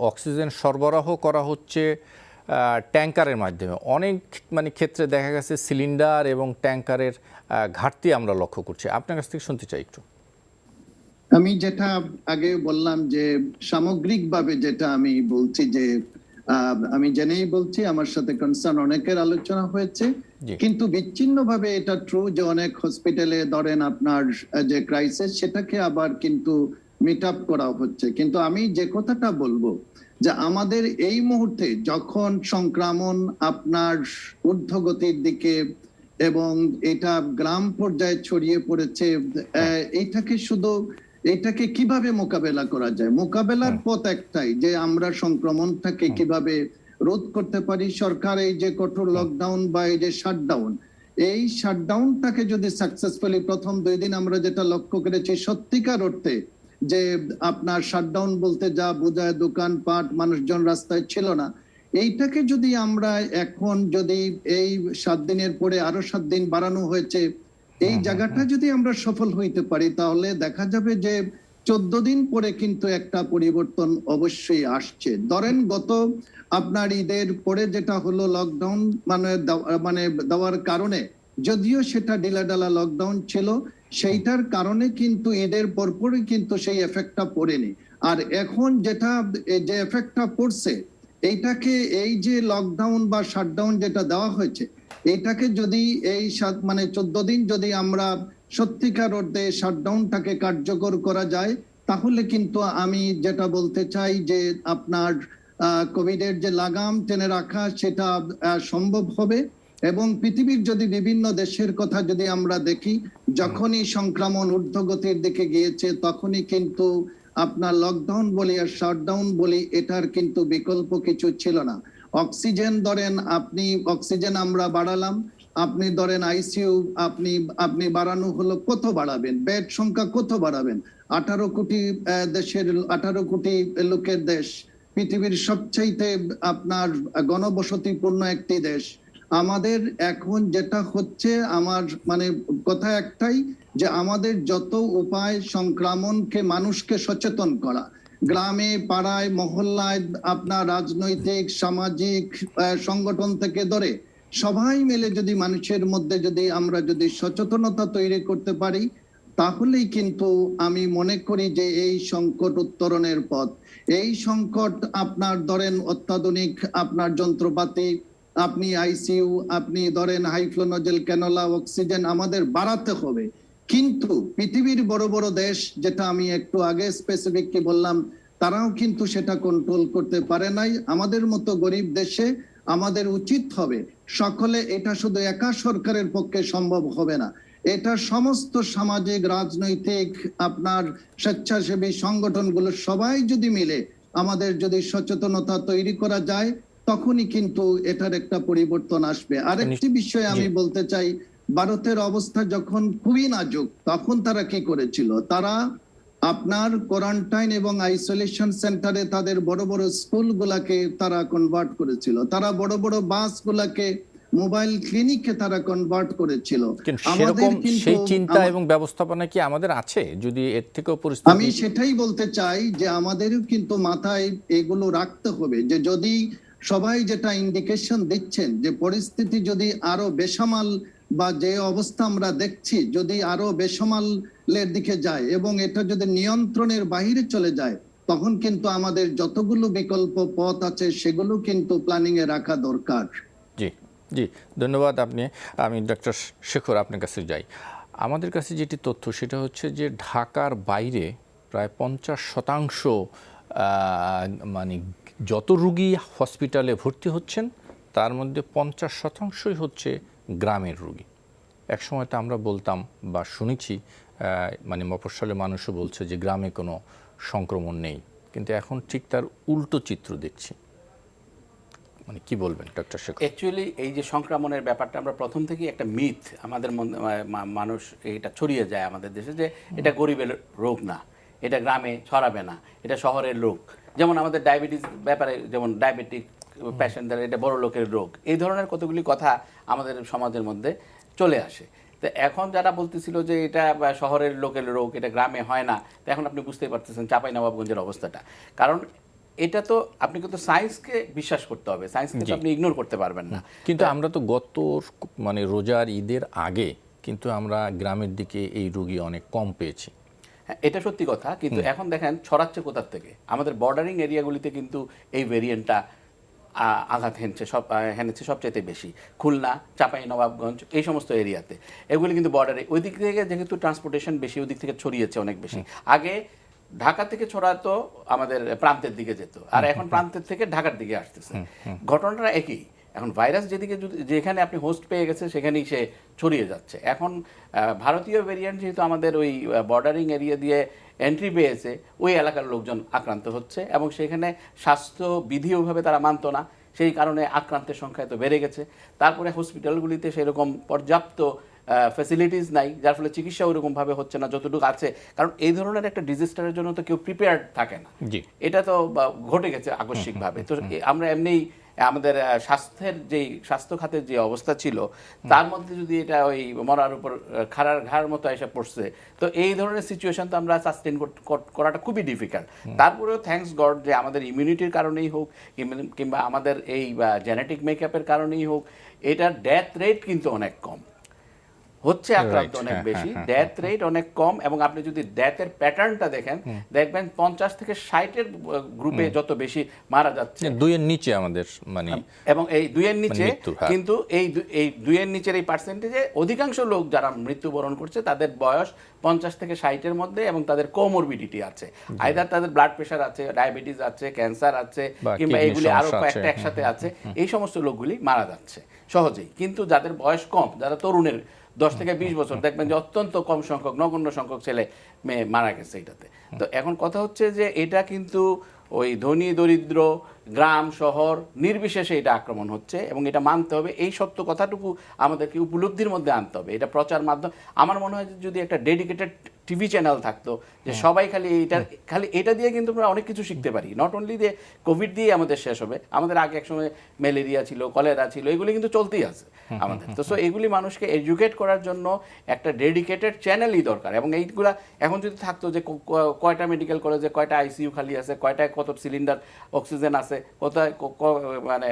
অক্সিজেন সরবরাহ করা হচ্ছে ট্যাঙ্কারের মাধ্যমে। অনেক ক্ষেত্রে দেখা গেছে সিলিন্ডার এবং ট্যাঙ্কারের ঘাটতি আমরা লক্ষ্য করছি। আপনার কাছ থেকে শুনতে চাই একটু। আমি যেটা আগে বললাম যে সামগ্রিকভাবে যেটা আমি বলছি যে আমি জেনেই বলছি, আমার সাথে কনসার্ন অনেকের আলোচনা হয়েছে, কিন্তু বিচ্ছিন্নভাবে এটা ট্রু যে অনেক হসপিটালে ধরেন আপনার যে ক্রাইসিস সেটাকে আবার কিন্তু মিট আপ করা হচ্ছে। কিন্তু আমি যে কথাটা বলবো যে আমাদের এই মুহূর্তে যখন সংক্রমণ আপনার ঊর্ধ্বগতির দিকে এবং এটা গ্রাম পর্যায়ে ছড়িয়ে পড়েছে, এটাকে কিভাবে মোকাবেলা করা যায়? মোকাবেলার পথ একটাই, যে আমরা সংক্রমণটাকে কিভাবে রোধ করতে পারি। সরকার এই যে কঠোর লকডাউন বা এই যে শাটডাউন, এই শাটডাউনটাকে যদি সাকসেসফুলি প্রথম 2 দিন আমরা যেটা লক্ষ্য করেছি সত্যিকার অর্থে যে আপনার শাটডাউন বলতে যা বোঝায় দোকানপাট, মানুষজন রাস্তায় ছিল না, এইটাকে যদি আমরা এখন যদি এই 7 দিনের পরে আরো 7 দিন বাড়ানো হয়েছে, এই জায়গাটা যদি আমরা সফল হইতে পারি তাহলে দেখা যাবে যে 14 দিন পরে কিন্তু একটা পরিবর্তন অবশ্যই আসছে। ধরেন গত আপনার ঈদের পরে যেটা হলো লকডাউন মানে দেওয়ার কারণে, যদিও সেটা ঢিলাঢালা লকডাউন ছিল, সেইটার কারণে কিন্তু ঈদের পরপরই কিন্তু সেই এফেক্টটা পড়েনি। আর এখন যেটা যে এফেক্টটা পড়ছে, এইটাকে এই যে লকডাউন বা শাটডাউন যেটা দেওয়া হয়েছে, এটাকে যদি এই 14 দিন যদি আমরা সত্যিকার অর্থে শাটডাউনটাকে কার্যকর করা যায়, তাহলে কিন্তু আমি যেটা বলতে চাই যে আপনার কোভিডের যে লাগাম টেনে রাখা সেটা সম্ভব হবে। এবং পৃথিবীর যদি বিভিন্ন দেশের কথা যদি আমরা দেখি, যখনই সংক্রমণ ঊর্ধ্বগতির দিকে গিয়েছে তখনই কিন্তু আপনার লকডাউন বলি আর শাটডাউন বলি, এটার কিন্তু বিকল্প কিছু ছিল না। অক্সিজেন ধরেন আপনি অক্সিজেন আমরা বাড়ালাম, আপনি ধরেন আইসিইউ আপনি বাড়ানো হলো, কত বাড়াবেন? বেড সংখ্যা কত বাড়াবেন? 18 কোটি দেশের 18 কোটি লোকের দেশ, পৃথিবীর সবচাইতে আপনার ঘনবসতিপূর্ণ একটি দেশ। আমাদের এখন যেটা হচ্ছে, আমার কথা একটাই যে আমাদের যত উপায় সংক্রমণকে মানুষকে সচেতন করা, গ্রামে পাড়ায় মহল্লায় আপনার রাজনৈতিক সামাজিক সংগঠন থেকে ধরে সবাই মিলে যদি মানুষের মধ্যে যদি আমরা যদি সচেতনতা তৈরি করতে পারি, তাহলেই কিন্তু আমি মনে করি যে এই সংকট উত্তরণের পথ। এই সংকট আপনার ধরেন অত্যাধুনিক আপনার যন্ত্রপাতি, আপনি আইসিইউ, আপনি ধরেন হাইফ্লো নজেল, ক্যানোলা, অক্সিজেন আমাদের বাড়াতে হবে। কিন্তু পৃথিবীর বড় বড় দেশ, যেটা আমি একটু আগে স্পেসিফিকলি বললাম, তারাও কিন্তু সেটা কন্ট্রোল করতে পারে নাই। আমাদের মতো গরিব দেশে আমাদের উচিত হবে সকলে, এটা শুধু একা সরকারের পক্ষে সম্ভব হবে না, এটা সমস্ত সামাজিক রাজনৈতিক আপনার স্বেচ্ছাসেবী সংগঠনগুলো সবাই যদি মিলে আমাদের যদি সচেতনতা তৈরি করা যায়, তখনই কিন্তু এটার একটা পরিবর্তন আসবে। আরেকটি বিষয় আমি বলতে চাই, ভারতের অবস্থা যখন খুবই নাজুক, তখন তারা কি করেছিল, তারা আপনার কোয়ারেন্টাইন এবং আইসোলেশন সেন্টারে তাদের বড় বড় স্কুলগুলোকে তারা কনভার্ট করেছিল, তারা বড় বড় বাসগুলোকে মোবাইল ক্লিনিকে তারা কনভার্ট করেছিল। সেরকম সেই চিন্তা এবং ব্যবস্থাপনা কি আমাদের আছে? যদি এর থেকেও পরিস্থিতি, আমি সেটাই বলতে চাই যে আমাদেরও কিন্তু মাথায় এগুলো রাখতে হবে, যে যদি সবাই যেটা ইন্ডিকেশন দিচ্ছেন যে পরিস্থিতি যদি আরো বেসামাল বা যে অবস্থা আমরা দেখছি যদি আরো বেসামালের দিকে যায় এবং এটা যদি নিয়ন্ত্রণের বাইরে চলে যায়, তখন কিন্তু আমাদের যতগুলো বিকল্প পথ আছে সেগুলো কিন্তু প্ল্যানিং এ রাখা দরকার। জি জি, ধন্যবাদ। আমি ডক্টর শেখর আপনার কাছে যাই। আমাদের কাছে যেটি তথ্য সেটা হচ্ছে যে ঢাকার বাইরে প্রায় 50% মানে যত রুগী হসপিটালে ভর্তি হচ্ছেন তার মধ্যে 50%ই হচ্ছে গ্রামের রুগী। একসময় তো আমরা বলতাম বা শুনেছি, মানে মফস্বলের মানুষও বলছে যে গ্রামে কোনো সংক্রমণ নেই, কিন্তু এখন ঠিক তার উল্টো চিত্র দেখছি। মানে কি বলবেন ডক্টর শেখর? অ্যাকচুয়ালি এই যে সংক্রমণের ব্যাপারটা আমরা প্রথম থেকেই একটা মিথ আমাদের মানুষ এটা ছড়িয়ে যায় আমাদের দেশে, যে এটা গরিবের রোগ না, এটা গ্রামে ছড়াবে না, এটা শহরের রোগ। যেমন আমাদের ডায়াবেটিস ব্যাপারে, যেমন ডায়াবেটিক পেশেন্টদের এটা বড় লোকের রোগ, এই ধরনের কতগুলি কথা আমাদের সমাজের মধ্যে চলে আসে। তো এখন যারা বলতেছিল যে এটা শহরের লোকের রোগ, এটা গ্রামে হয় না, তো এখন আপনি বুঝতেই পারতেছেন চাঁপাইনবাবগঞ্জের অবস্থাটা। কারণ এটা তো আপনি কিন্তু সায়েন্সকে বিশ্বাস করতে হবে, সায়েন্সকে তো আপনি ইগনোর করতে পারবেন না। কিন্তু আমরা তো গত মানে রোজার ঈদের আগে কিন্তু আমরা গ্রামের দিকে এই রোগী অনেক কম পেয়েছি। হ্যাঁ, এটা সত্যি কথা, কিন্তু এখন দেখেন ছড়াচ্ছে কোথার থেকে। আমাদের বর্ডারিং এরিয়াগুলিতে কিন্তু এই ভেরিয়েন্টটা আঘাত হেনেছে সবচাইতে বেশি। খুলনা, চাঁপাইনবাবগঞ্জ, এই সমস্ত এরিয়াতে, এগুলি কিন্তু বর্ডারে, ওই দিক থেকে যেহেতু ট্রান্সপোর্টেশন বেশি, ওই দিক থেকে ছড়িয়েছে অনেক বেশি। আগে ঢাকা থেকে ছড়াতো আমাদের প্রান্তের দিকে যেত, আর এখন প্রান্তের থেকে ঢাকার দিকে আসতেছে। ঘটনাটা একই। এখন ভাইরাস যেদিকে যেখানে আপনি হোস্ট পেয়ে গেছে সেখানেই সে ছড়িয়ে যাচ্ছে। এখন ভারতীয় ভেরিয়েন্ট যেহেতু আমাদের ওই বর্ডারিং এরিয়া দিয়ে এন্ট্রি পেয়েছে, ওই এলাকার লোকজন আক্রান্ত হচ্ছে এবং সেখানে স্বাস্থ্যবিধি ওইভাবে তারা মানতো না, সেই কারণে আক্রান্তের সংখ্যা এত বেড়ে গেছে। তারপরে হসপিটালগুলিতে সেরকম পর্যাপ্ত ফ্যাসিলিটিস নাই, যার ফলে চিকিৎসা ওইরকমভাবে হচ্ছে না যতটুকু আছে। কারণ এই ধরনের একটা ডিজাস্টারের জন্য তো কেউ প্রিপেয়ার্ড থাকে না, এটা তো ঘটে গেছে আকস্মিকভাবে। তো আমরা এমনিই আমাদের স্বাস্থ্য খাতের যে অবস্থা ছিল তার মধ্যে যদি এটা ওই মরার উপর খাড়ার ঘাড় মতো এসে পড়ছে, তো এই ধরনের সিচুয়েশন তো আমরা সাস্টেন করাটা খুবই ডিফিকাল্ট। তারপরেও থ্যাঙ্কস গড যে আমাদের ইমিউনিটির কারণেই হোক কিংবা আমাদের এই জেনেটিক মেকআপের কারণেই হোক, এটার ডেথ রেট কিন্তু অনেক কম হচ্ছে, আক্রান্ত অনেক বেশি, ডেথ রেট অনেক কম। এবং আপনি যদি ডেথের প্যাটার্নটা দেখেন, দেখবেন 50 থেকে 60-এর গ্রুপে যত বেশি মারা যাচ্ছে, 2-এর নিচে আমাদের মানে, এবং এই 2-এর নিচে কিন্তু এই 2-এর নিচের এই পার্সেন্টেজে অধিকাংশ লোক যারা মৃত্যুবরণ করছে তাদের বয়স 50 থেকে 60-এর মধ্যে, এবং তাদের কোমরবিডিটি আছে, আইদার তাদের ব্লাড প্রেশার আছে, ডায়াবেটিস আছে, ক্যান্সার আছে, কিংবা এইগুলি আরো কয়েকটা একসাথে আছে। এই সমস্ত লোকগুলি মারা যাচ্ছে সহজেই। কিন্তু যাদের বয়স কম, যারা তরুণের 10 থেকে 20 বছর, দেখবেন যে অত্যন্ত কম সংখ্যক, নগণ্য সংখ্যক ছেলে মেয়ে মারা গেছে এটাতে। তো এখন কথা হচ্ছে যে এটা কিন্তু ওই ধনী দরিদ্র, গ্রাম শহর নির্বিশেষে এটা আক্রমণ হচ্ছে, এবং এটা মানতে হবে। এই সত্য কথাটুকু আমাদেরকে উপলব্ধির মধ্যে আনতে হবে। এটা প্রচার মাধ্যম, আমার মনে হয় যদি একটা ডেডিকেটেড টিভি চ্যানেল থাকতো, যে সবাই খালি এটা দিয়ে কিন্তু আমরা অনেক কিছু শিখতে পারি। নট অনলি যে কোভিড দিয়ে আমাদের শেষ হবে, আমাদের আগে একসময় ম্যালেরিয়া ছিল, কলেরা ছিল, এগুলি কিন্তু চলতেই আছে আমাদের। তো সো এগুলি মানুষকে এডুকেট করার জন্য একটা ডেডিকেটেড চ্যানেলই দরকার। এবং এইগুলা এখন যদি থাকতো যে কয়টা মেডিকেল কলেজে কয়টা আইসিইউ খালি আছে, কয়টায় কত সিলিন্ডার অক্সিজেন আছে, কোথায় মানে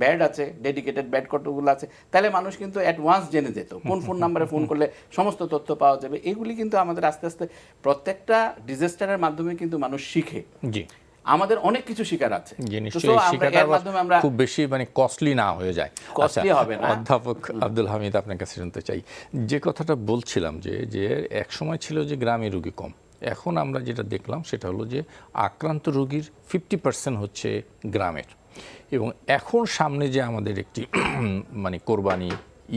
বেড আছে, ডেডিকেটেড বেড কতগুলো আছে, তাহলে মানুষ কিন্তু অ্যাডভান্স জেনে যেত, কোন ফোন নাম্বারে ফোন করলে সমস্ত তথ্য পাওয়া যাবে। এগুলি কিন্তু আমাদের আস্তে আস্তে প্রত্যেকটা ডিজাস্টারের মাধ্যমে কিন্তু মানুষ শিখে। জি, আমাদের অনেক কিছু শিকার আছে, যে নিশ্চয়ই শিক্ষাটা আবার খুব বেশি মানে কস্টলি না হয়ে যায়। কস্টলি হবে না। অধ্যাপক আব্দুল হামিদ, আপনার কাছে শুনতে চাই, যে কথাটা বলছিলাম যে এক সময় ছিল যে গ্রামে রোগী কম, এখন আমরা যেটা দেখলাম সেটা হলো যে আক্রান্ত রোগীর 50% হচ্ছে গ্রামের। এবং এখন সামনে যে আমাদের একটি মানে কোরবানি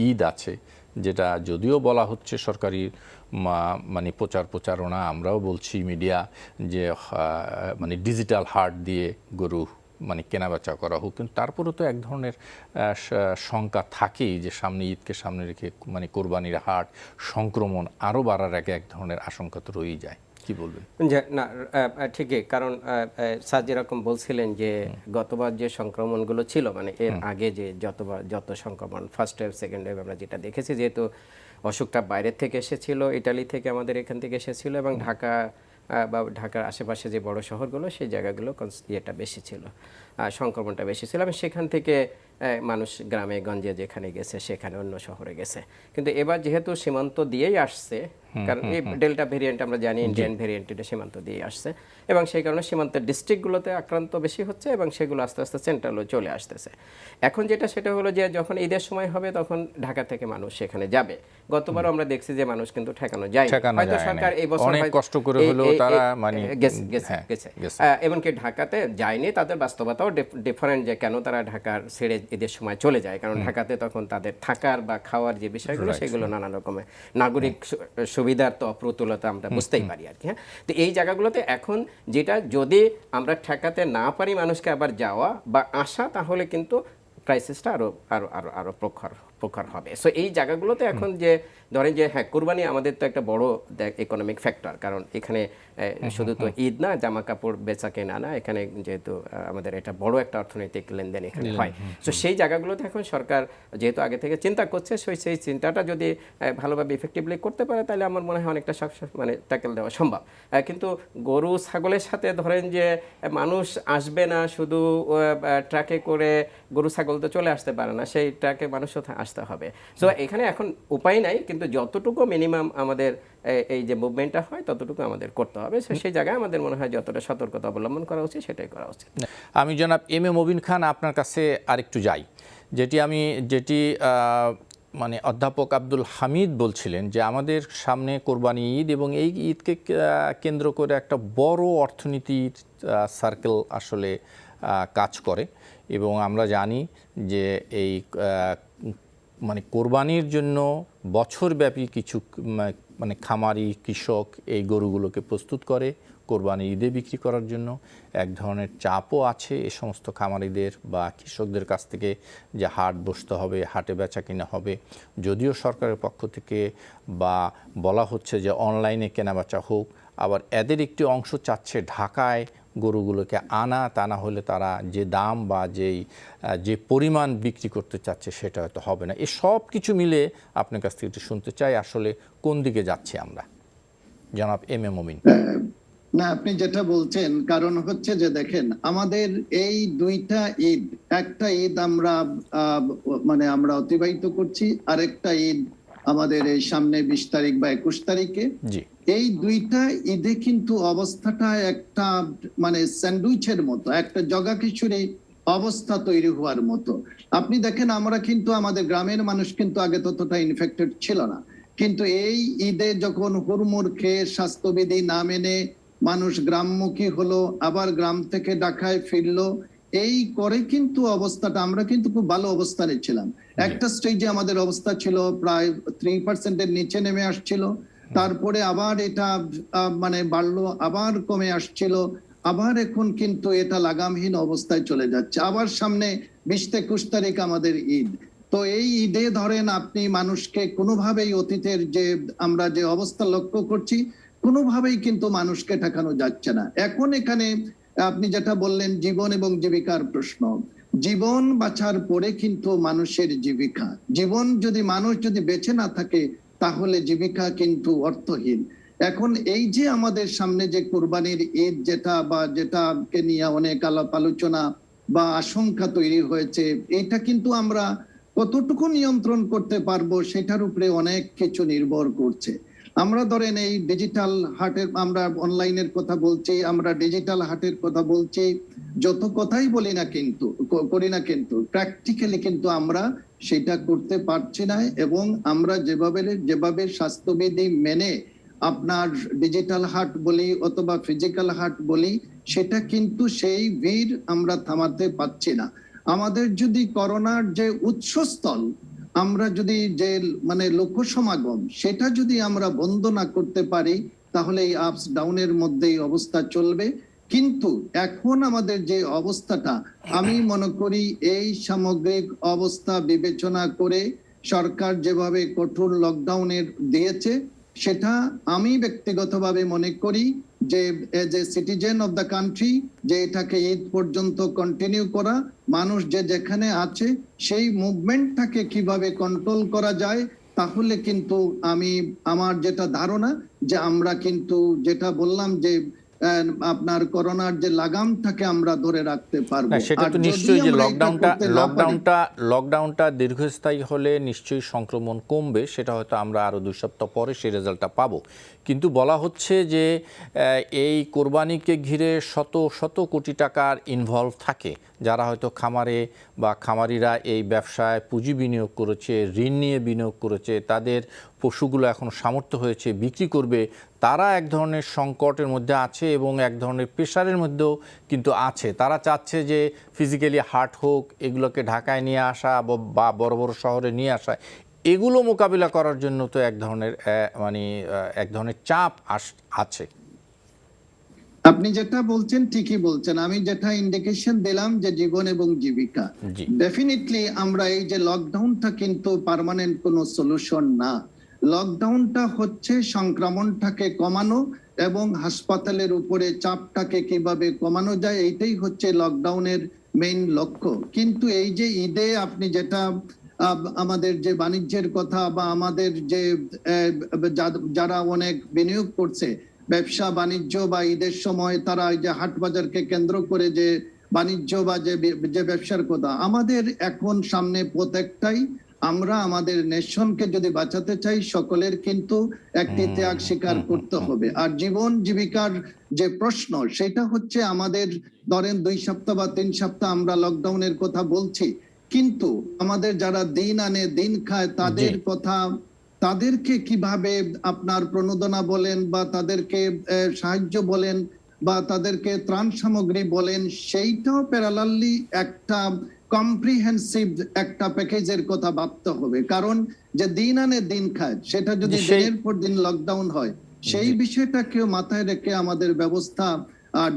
ঈদ আছে, যেটা যদিও বলা হচ্ছে সরকারি মানে প্রচারণা, আমরাও বলছি মিডিয়া, যে মানে ডিজিটাল হাট দিয়ে গরু মানে কেনাবেচা করা হোক, কিন্তু তারপরেও তো এক ধরনের শঙ্কা থাকেই যে সামনে ঈদকে সামনে রেখে মানে কোরবানির হাট সংক্রমণ আরও বাড়ার আগে এক ধরনের আশঙ্কা তো রয়েই যায়। কি বলবেন? যে না, ঠিকই, কারণ স্যার যেরকম বলছিলেন যে গতবার যে সংক্রমণগুলো ছিল, মানে এর আগে যে যত সংক্রমণ ফার্স্ট ওয়েভ সেকেন্ড ওয়েভ আমরা যেটা দেখেছি, যেহেতু অসুখটা বাইরের থেকে এসেছিল, ইটালি থেকে আমাদের এখান থেকে এসেছিল, এবং ঢাকা বা ঢাকার আশেপাশে যে বড় শহরগুলো সেই জায়গাগুলো ইয়েটা বেশি ছিল, সংক্রমণটা বেশি ছিল, এবং সেখান থেকে মানুষ গ্রামে গঞ্জে যেখানে গেছে সেখানে অন্য শহরে গেছে। কিন্তু এবার যেহেতু সীমান্ত দিয়েই আসছে, কারণ এই ডেল্টা ভেরিয়েন্ট আমরা জানি ইন্ডিয়ান ভেরিয়েন্ট, এটা সীমান্ত দিয়ে আসছে, এবং সেই কারণে সীমান্তের ডিস্ট্রিক্টগুলোতে আক্রান্ত বেশি হচ্ছে এবং সেগুলো আস্তে আস্তে সেন্ট্রালও চলে আসতেছে। এখন সেটা হলো যে যখন ঈদের সময় হবে তখন ঢাকা থেকে মানুষ সেখানে যাবে। গতবারও আমরা দেখছি যে মানুষ কিন্তু ঠেকানো যায়, হয়তো সরকার এই বছর অনেক কষ্ট করে হলেও তারা মানে গেছে, এমনকি ঢাকাতে যায়নি, তাদের বাস্তবতাও ডিফারেন্ট, যে কেন তারা ঢাকার ছেড়ে ঈদের সময় চলে যায়, কারণ ঢাকাতে তখন তাদের থাকার বা খাওয়ার যে বিষয়গুলো সেগুলো নানা রকমের নাগরিক সুবিধার তো অপ্রতুলতা আমরা বুঝতেই পারি আর কি। হ্যাঁ, তো এই জায়গাগুলোতে এখন যেটা যদি আমরা ঠেকাতে না পারি মানুষকে আবার যাওয়া বা আসা, তাহলে কিন্তু ক্রাইসিসটা আরো আরো আরো আরো প্রখর হবে। সো এই জায়গাগুলোতে এখন যে ধরেন যে হ্যাঁ, কুরবানি আমাদের তো একটা বড় ইকোনমিক ফ্যাক্টর, কারণ এখানে শুধু তো ঈদ না, জামা কাপড় বেচা কেনা না, এখানে যেহেতু আমাদের এটা বড় একটা অর্থনৈতিক লেনদেন এখানে হয়। তো সেই জায়গাগুলোতে এখন সরকার যেহেতু আগে থেকে চিন্তা করছে, সেই চিন্তাটা যদি ভালোভাবে ইফেক্টিভলি করতে পারে, তাহলে আমার মনে হয় অনেকটা মানে ট্যাকেল দেওয়া সম্ভব। কিন্তু গরু ছাগলের সাথে ধরেন যে মানুষ আসবে না, শুধু ট্রাকে করে গরু ছাগল তো চলে আসতে পারে না, সেই ট্রাকে মানুষও আসতে হবে। সো এখানে এখন উপায় নাই, কিন্তু যতটুকু মিনিমাম আমাদের এই যে মুভমেন্টটা হয় ততটুকু আমাদের করতে হবে। সেই জায়গায় আমাদের মনে হয় যতটা সতর্কতা অবলম্বন করা উচিত সেটাই করা উচিত। আমি জনাব এম এ মবিন খান, আপনার কাছে আরেকটু যাই, যেটি মানে অধ্যাপক আব্দুল হামিদ বলছিলেন যে আমাদের সামনে কোরবানি ঈদ, এবং এই ঈদকে কেন্দ্র করে একটা বড় অর্থনীতির সার্কেল আসলে কাজ করে। এবং আমরা জানি যে এই মানে কোরবানির জন্য বছরব্যাপী কিছু মানে খামারি কৃষক এই গরুগুলোকে প্রস্তুত করে কোরবানি ঈদে বিক্রি করার জন্য। এক ধরনের চাপও আছে এই সমস্ত খামারিদের বা কৃষকদের কাছ থেকে, যে হাট বসতে হবে, হাটে বেচা কিনা হবে। যদিও সরকারের পক্ষ থেকে বা বলা হচ্ছে যে অনলাইনে কেনাবেচা হোক, আবার এদের একটি অংশ চাচ্ছে ঢাকায় গরুগুলোকে আনা, তা না হলে তারা যে দাম বা যে পরিমাণ বিক্রি করতে চাচ্ছে সেটা হয়তো হবে না। এই সব কিছু মিলে আপনার কাছ থেকে একটু শুনতে চাই, আসলে কোন দিকে যাচ্ছি আমরা, জনাব এম এ মবিন। না, আপনি যেটা বলছেন, কারণ হচ্ছে যে দেখেন আমাদের এই দুইটা ঈদ, একটা ঈদ আমরা আমরা অতিবাহিত করছি, আরেকটা ঈদ আমাদের এই সামনে 20 তারিখ বা 21 তারিখে। জি, এই দুইটা ঈদে কিন্তু অবস্থাটা একটা মানে স্যান্ডউইচের মতো, একটা জগা খিচুড়ি অবস্থা তৈরি হওয়ার মতো। আপনি দেখেন আমরা কিন্তু আমাদের গ্রামের মানুষ কিন্তু আগে ততটা ইনফেক্টেড ছিল না, কিন্তু এই ঈদে যখন হুড়মুড় খেয়ে স্বাস্থ্যবিধি না মেনে মানুষ গ্রামমুখী হলো, আবার গ্রাম থেকে ঢাকায় ফিরলো, এই করে কিন্তু অবস্থাটা, আমরা কিন্তু খুব ভালো অবস্থানে ছিলাম। একটা স্টেজে আমাদের অবস্থা ছিল প্রায় 3% নিচে নেমে আসছিল, তারপরে আবার এটা মানে বাড়লো, আবার কমে আসছিল, আবার এখন কিন্তু এটা লাগামহীন অবস্থায় চলে যাচ্ছে। আবার সামনে 20-21 তারিখ আমাদের ঈদ। তো এই ঈদে ধরেন আপনি মানুষকে কোনোভাবেই অতীতের যে আমরা যে অবস্থা লক্ষ্য করছি কোনোভাবেই কিন্তু মানুষকে ঠেকানো যাচ্ছে না। এখন এখানে আপনি যেটা বললেন জীবন এবং জীবিকার প্রশ্ন, জীবন বাঁচার পরে কিন্তু মানুষের জীবিকা, জীবন যদি মানুষ যদি বেঁচে না থাকে তাহলে জীবিকা কিন্তু অর্থহীন। এখন এই যে আমাদের সামনে যে কুরবানির ঈদ যেটাকে নিয়ে অনেক আলাপ আলোচনা বা আশঙ্কা তৈরি হয়েছে, এটা কিন্তু আমরা কতটুকু নিয়ন্ত্রণ করতে পারবো সেটার উপরে অনেক কিছু নির্ভর করছে। আমরা ধরেন এই ডিজিটাল হাটের, আমরা অনলাইনের কথা বলছি, আমরা ডিজিটাল হাটের কথা বলছি, যত কথাই বলি না কিন্তু করি না কিন্তু প্র্যাকটিক্যালি কিন্তু আমরা সেটা করতে পারছি না। এবং আমরা যেভাবে স্বাস্থ্যবিধি মেনে আপনার ডিজিটাল হাট বলি অথবা ফিজিক্যাল হাট বলি, সেটা কিন্তু সেই ভিড় আমরা থামাতে পারছি না। আমাদের যদি করোনার যে উৎসস্থল, আমরা যদি যে মানে লোক সমাগম, সেটা যদি আমরা বন্ধ না করতে পারি তাহলে এই আপস ডাউনের মধ্যেই অবস্থা চলবে। কিন্তু এখন আমাদের যে অবস্থাটা, আমি মনে করি এই সামগ্রিক অবস্থা বিবেচনা করে সরকার যেভাবে কঠোর লকডাউনের দিয়েছে, সেটা আমি ব্যক্তিগতভাবে মনে করি যে as a citizen of the country, যে এটাকে ঈদ পর্যন্ত কন্টিনিউ করা, মানুষ যে যেখানে আছে সেই মুভমেন্টটাকে কিভাবে কন্ট্রোল করা যায়, তাহলে কিন্তু আমার যেটা ধারণা যে আমরা কিন্তু যেটা বললাম যে আপনার করোনার যে লাগামটাকে আমরা ধরে রাখতে পারবো। না, সেটা তো নিশ্চয়ই যে লকডাউনটা দীর্ঘস্থায়ী হলে নিশ্চয়ই সংক্রমণ কমবে, সেটা হয়তো আমরা আরো 2 সপ্তাহ পরে সেই রেজাল্টটা পাবো। কিন্তু বলা হচ্ছে যে এই কোরবানিকে ঘিরে শত শত কোটি টাকার ইনভলভ থাকে, যারা হয়তো খামারে বা খামারিরা এই ব্যবসায় পুঁজি বিনিয়োগ করেছে, ঋণ নিয়ে বিনিয়োগ করেছে, তাদের পশুগুলো এখন সামর্থ্য হয়েছে বিক্রি করবে, তারা এক ধরনের সংকটের মধ্যে আছে এবং এক ধরনের প্রেশারের মধ্যেও কিন্তু আছে। তারা চাচ্ছে যে ফিজিক্যালি হাট হোক, এগুলোকে ঢাকায় নিয়ে আসা বা বড় বড় শহরে নিয়ে আসা, এগুলো মোকাবিলা করার জন্য তো এক ধরনের চাপ আছে। আপনি যেটা বলছেন ঠিকই বলছেন। আমি যেটা ইন্ডিকেশন দিলাম যে জীবন এবং জীবিকা, ডেফিনেটলি আমরা এই যে লকডাউনটা কিন্তু পার্মানেন্ট কোনো সলিউশন না। লকডাউনটা হচ্ছে সংক্রমণটাকে কমানো এবং হাসপাতালের উপরে চাপটাকে কিভাবে কমানো যায়, এইটাই হচ্ছে লকডাউনের মেইন লক্ষ্য। কিন্তু এই যে ঈদে আপনি যেটা আমাদের যে বাণিজ্যের কথা বা আমাদের যে যারা অনেক বিনিয়োগ করছে ব্যবসা বাণিজ্য বা ঈদের সময়, তারা এই যে হাট বাজারকে কেন্দ্র করে যে বাণিজ্য বা যে ব্যবসার কথা, আমাদের এখন সামনে প্রত্যেকটাই, আমরা আমাদের নেশনকে যদি বাঁচাতে চাই সকলের কিন্তু একটি ত্যাগ স্বীকার করতে হবে। আর জীবন জীবিকার যে প্রশ্ন, সেটা হচ্ছে আমাদের ধরেন 2 সপ্তাহ বা 3 সপ্তাহ আমরা লকডাউনের কথা বলছি, কিন্তু আমাদের যারা দিন আনে দিন খায় তাদের কথা, তাদেরকে কিভাবে আপনার প্রণোদনা বলেন বা তাদেরকে সাহায্য বলেন বা তাদেরকে ত্রাণ সামগ্রী বলেন, সেইটাও প্যারালালি একটা কম্প্রিহেন্সিভ একটা প্যাকেজের কথা ভাবতে হবে। কারণ যে দিন আনে দিন খায়, সেটা যদি দিনের পর দিন লকডাউন হয়, সেই বিষয়টাকেও মাথায় রেখে আমাদের ব্যবস্থা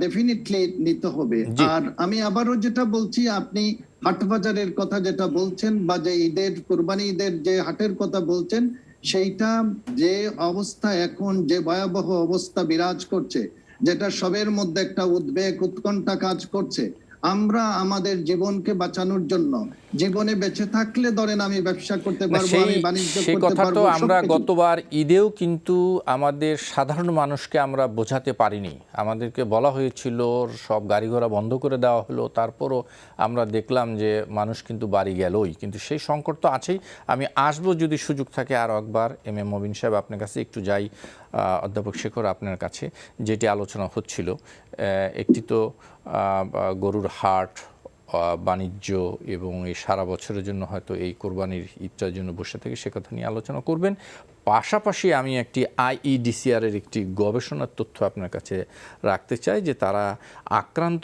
ডেফিনেটলি নিতে হবে। আর আমি আবারও যেটা বলছি, আপনি হাট বাজারের কথা যেটা বলছেন বা যে ঈদের কুরবানি ঈদের যে হাটের কথা বলছেন, সেইটা যে অবস্থা এখন, যে ভয়াবহ অবস্থা বিরাজ করছে, যেটা সবের মধ্যে একটা উদ্বেগ উৎকণ্ঠা কাজ করছে, আমরা আমাদের জীবনকে বাঁচানোর জন্য, জীবনে বেঁচে থাকলে ধরেন আমি ব্যবসা করতে পারবো, আমি বাণিজ্য করতে পারবো। তো আমরা গতবার ঈদেও কিন্তু আমাদের সাধারণ মানুষকে আমরা বোঝাতে পারিনি। আমাদেরকে বলা হয়েছিল সব গাড়ি ঘোড়া বন্ধ করে দেওয়া হলো, তারপরও আমরা দেখলাম যে মানুষ কিন্তু বাড়ি গেলই। কিন্তু সেই সংকট তো আছেই। আমি আসবো যদি সুযোগ থাকে আরও একবার এম এ মবিন সাহেব আপনার কাছে একটু যাই, অধ্যাপক শেখর আপনার কাছে, যেটি আলোচনা হচ্ছিল, একটি তো গরুর হাট, বাণিজ্য এবং এই সারা বছরের জন্য হয়তো এই কোরবানির ঈদটার জন্য বসে থেকে সে কথা নিয়ে আলোচনা করবেন। পাশাপাশি আমি একটি IEDCR এর একটি গবেষণার তথ্য আপনার কাছে রাখতে চাই, যে তারা আক্রান্ত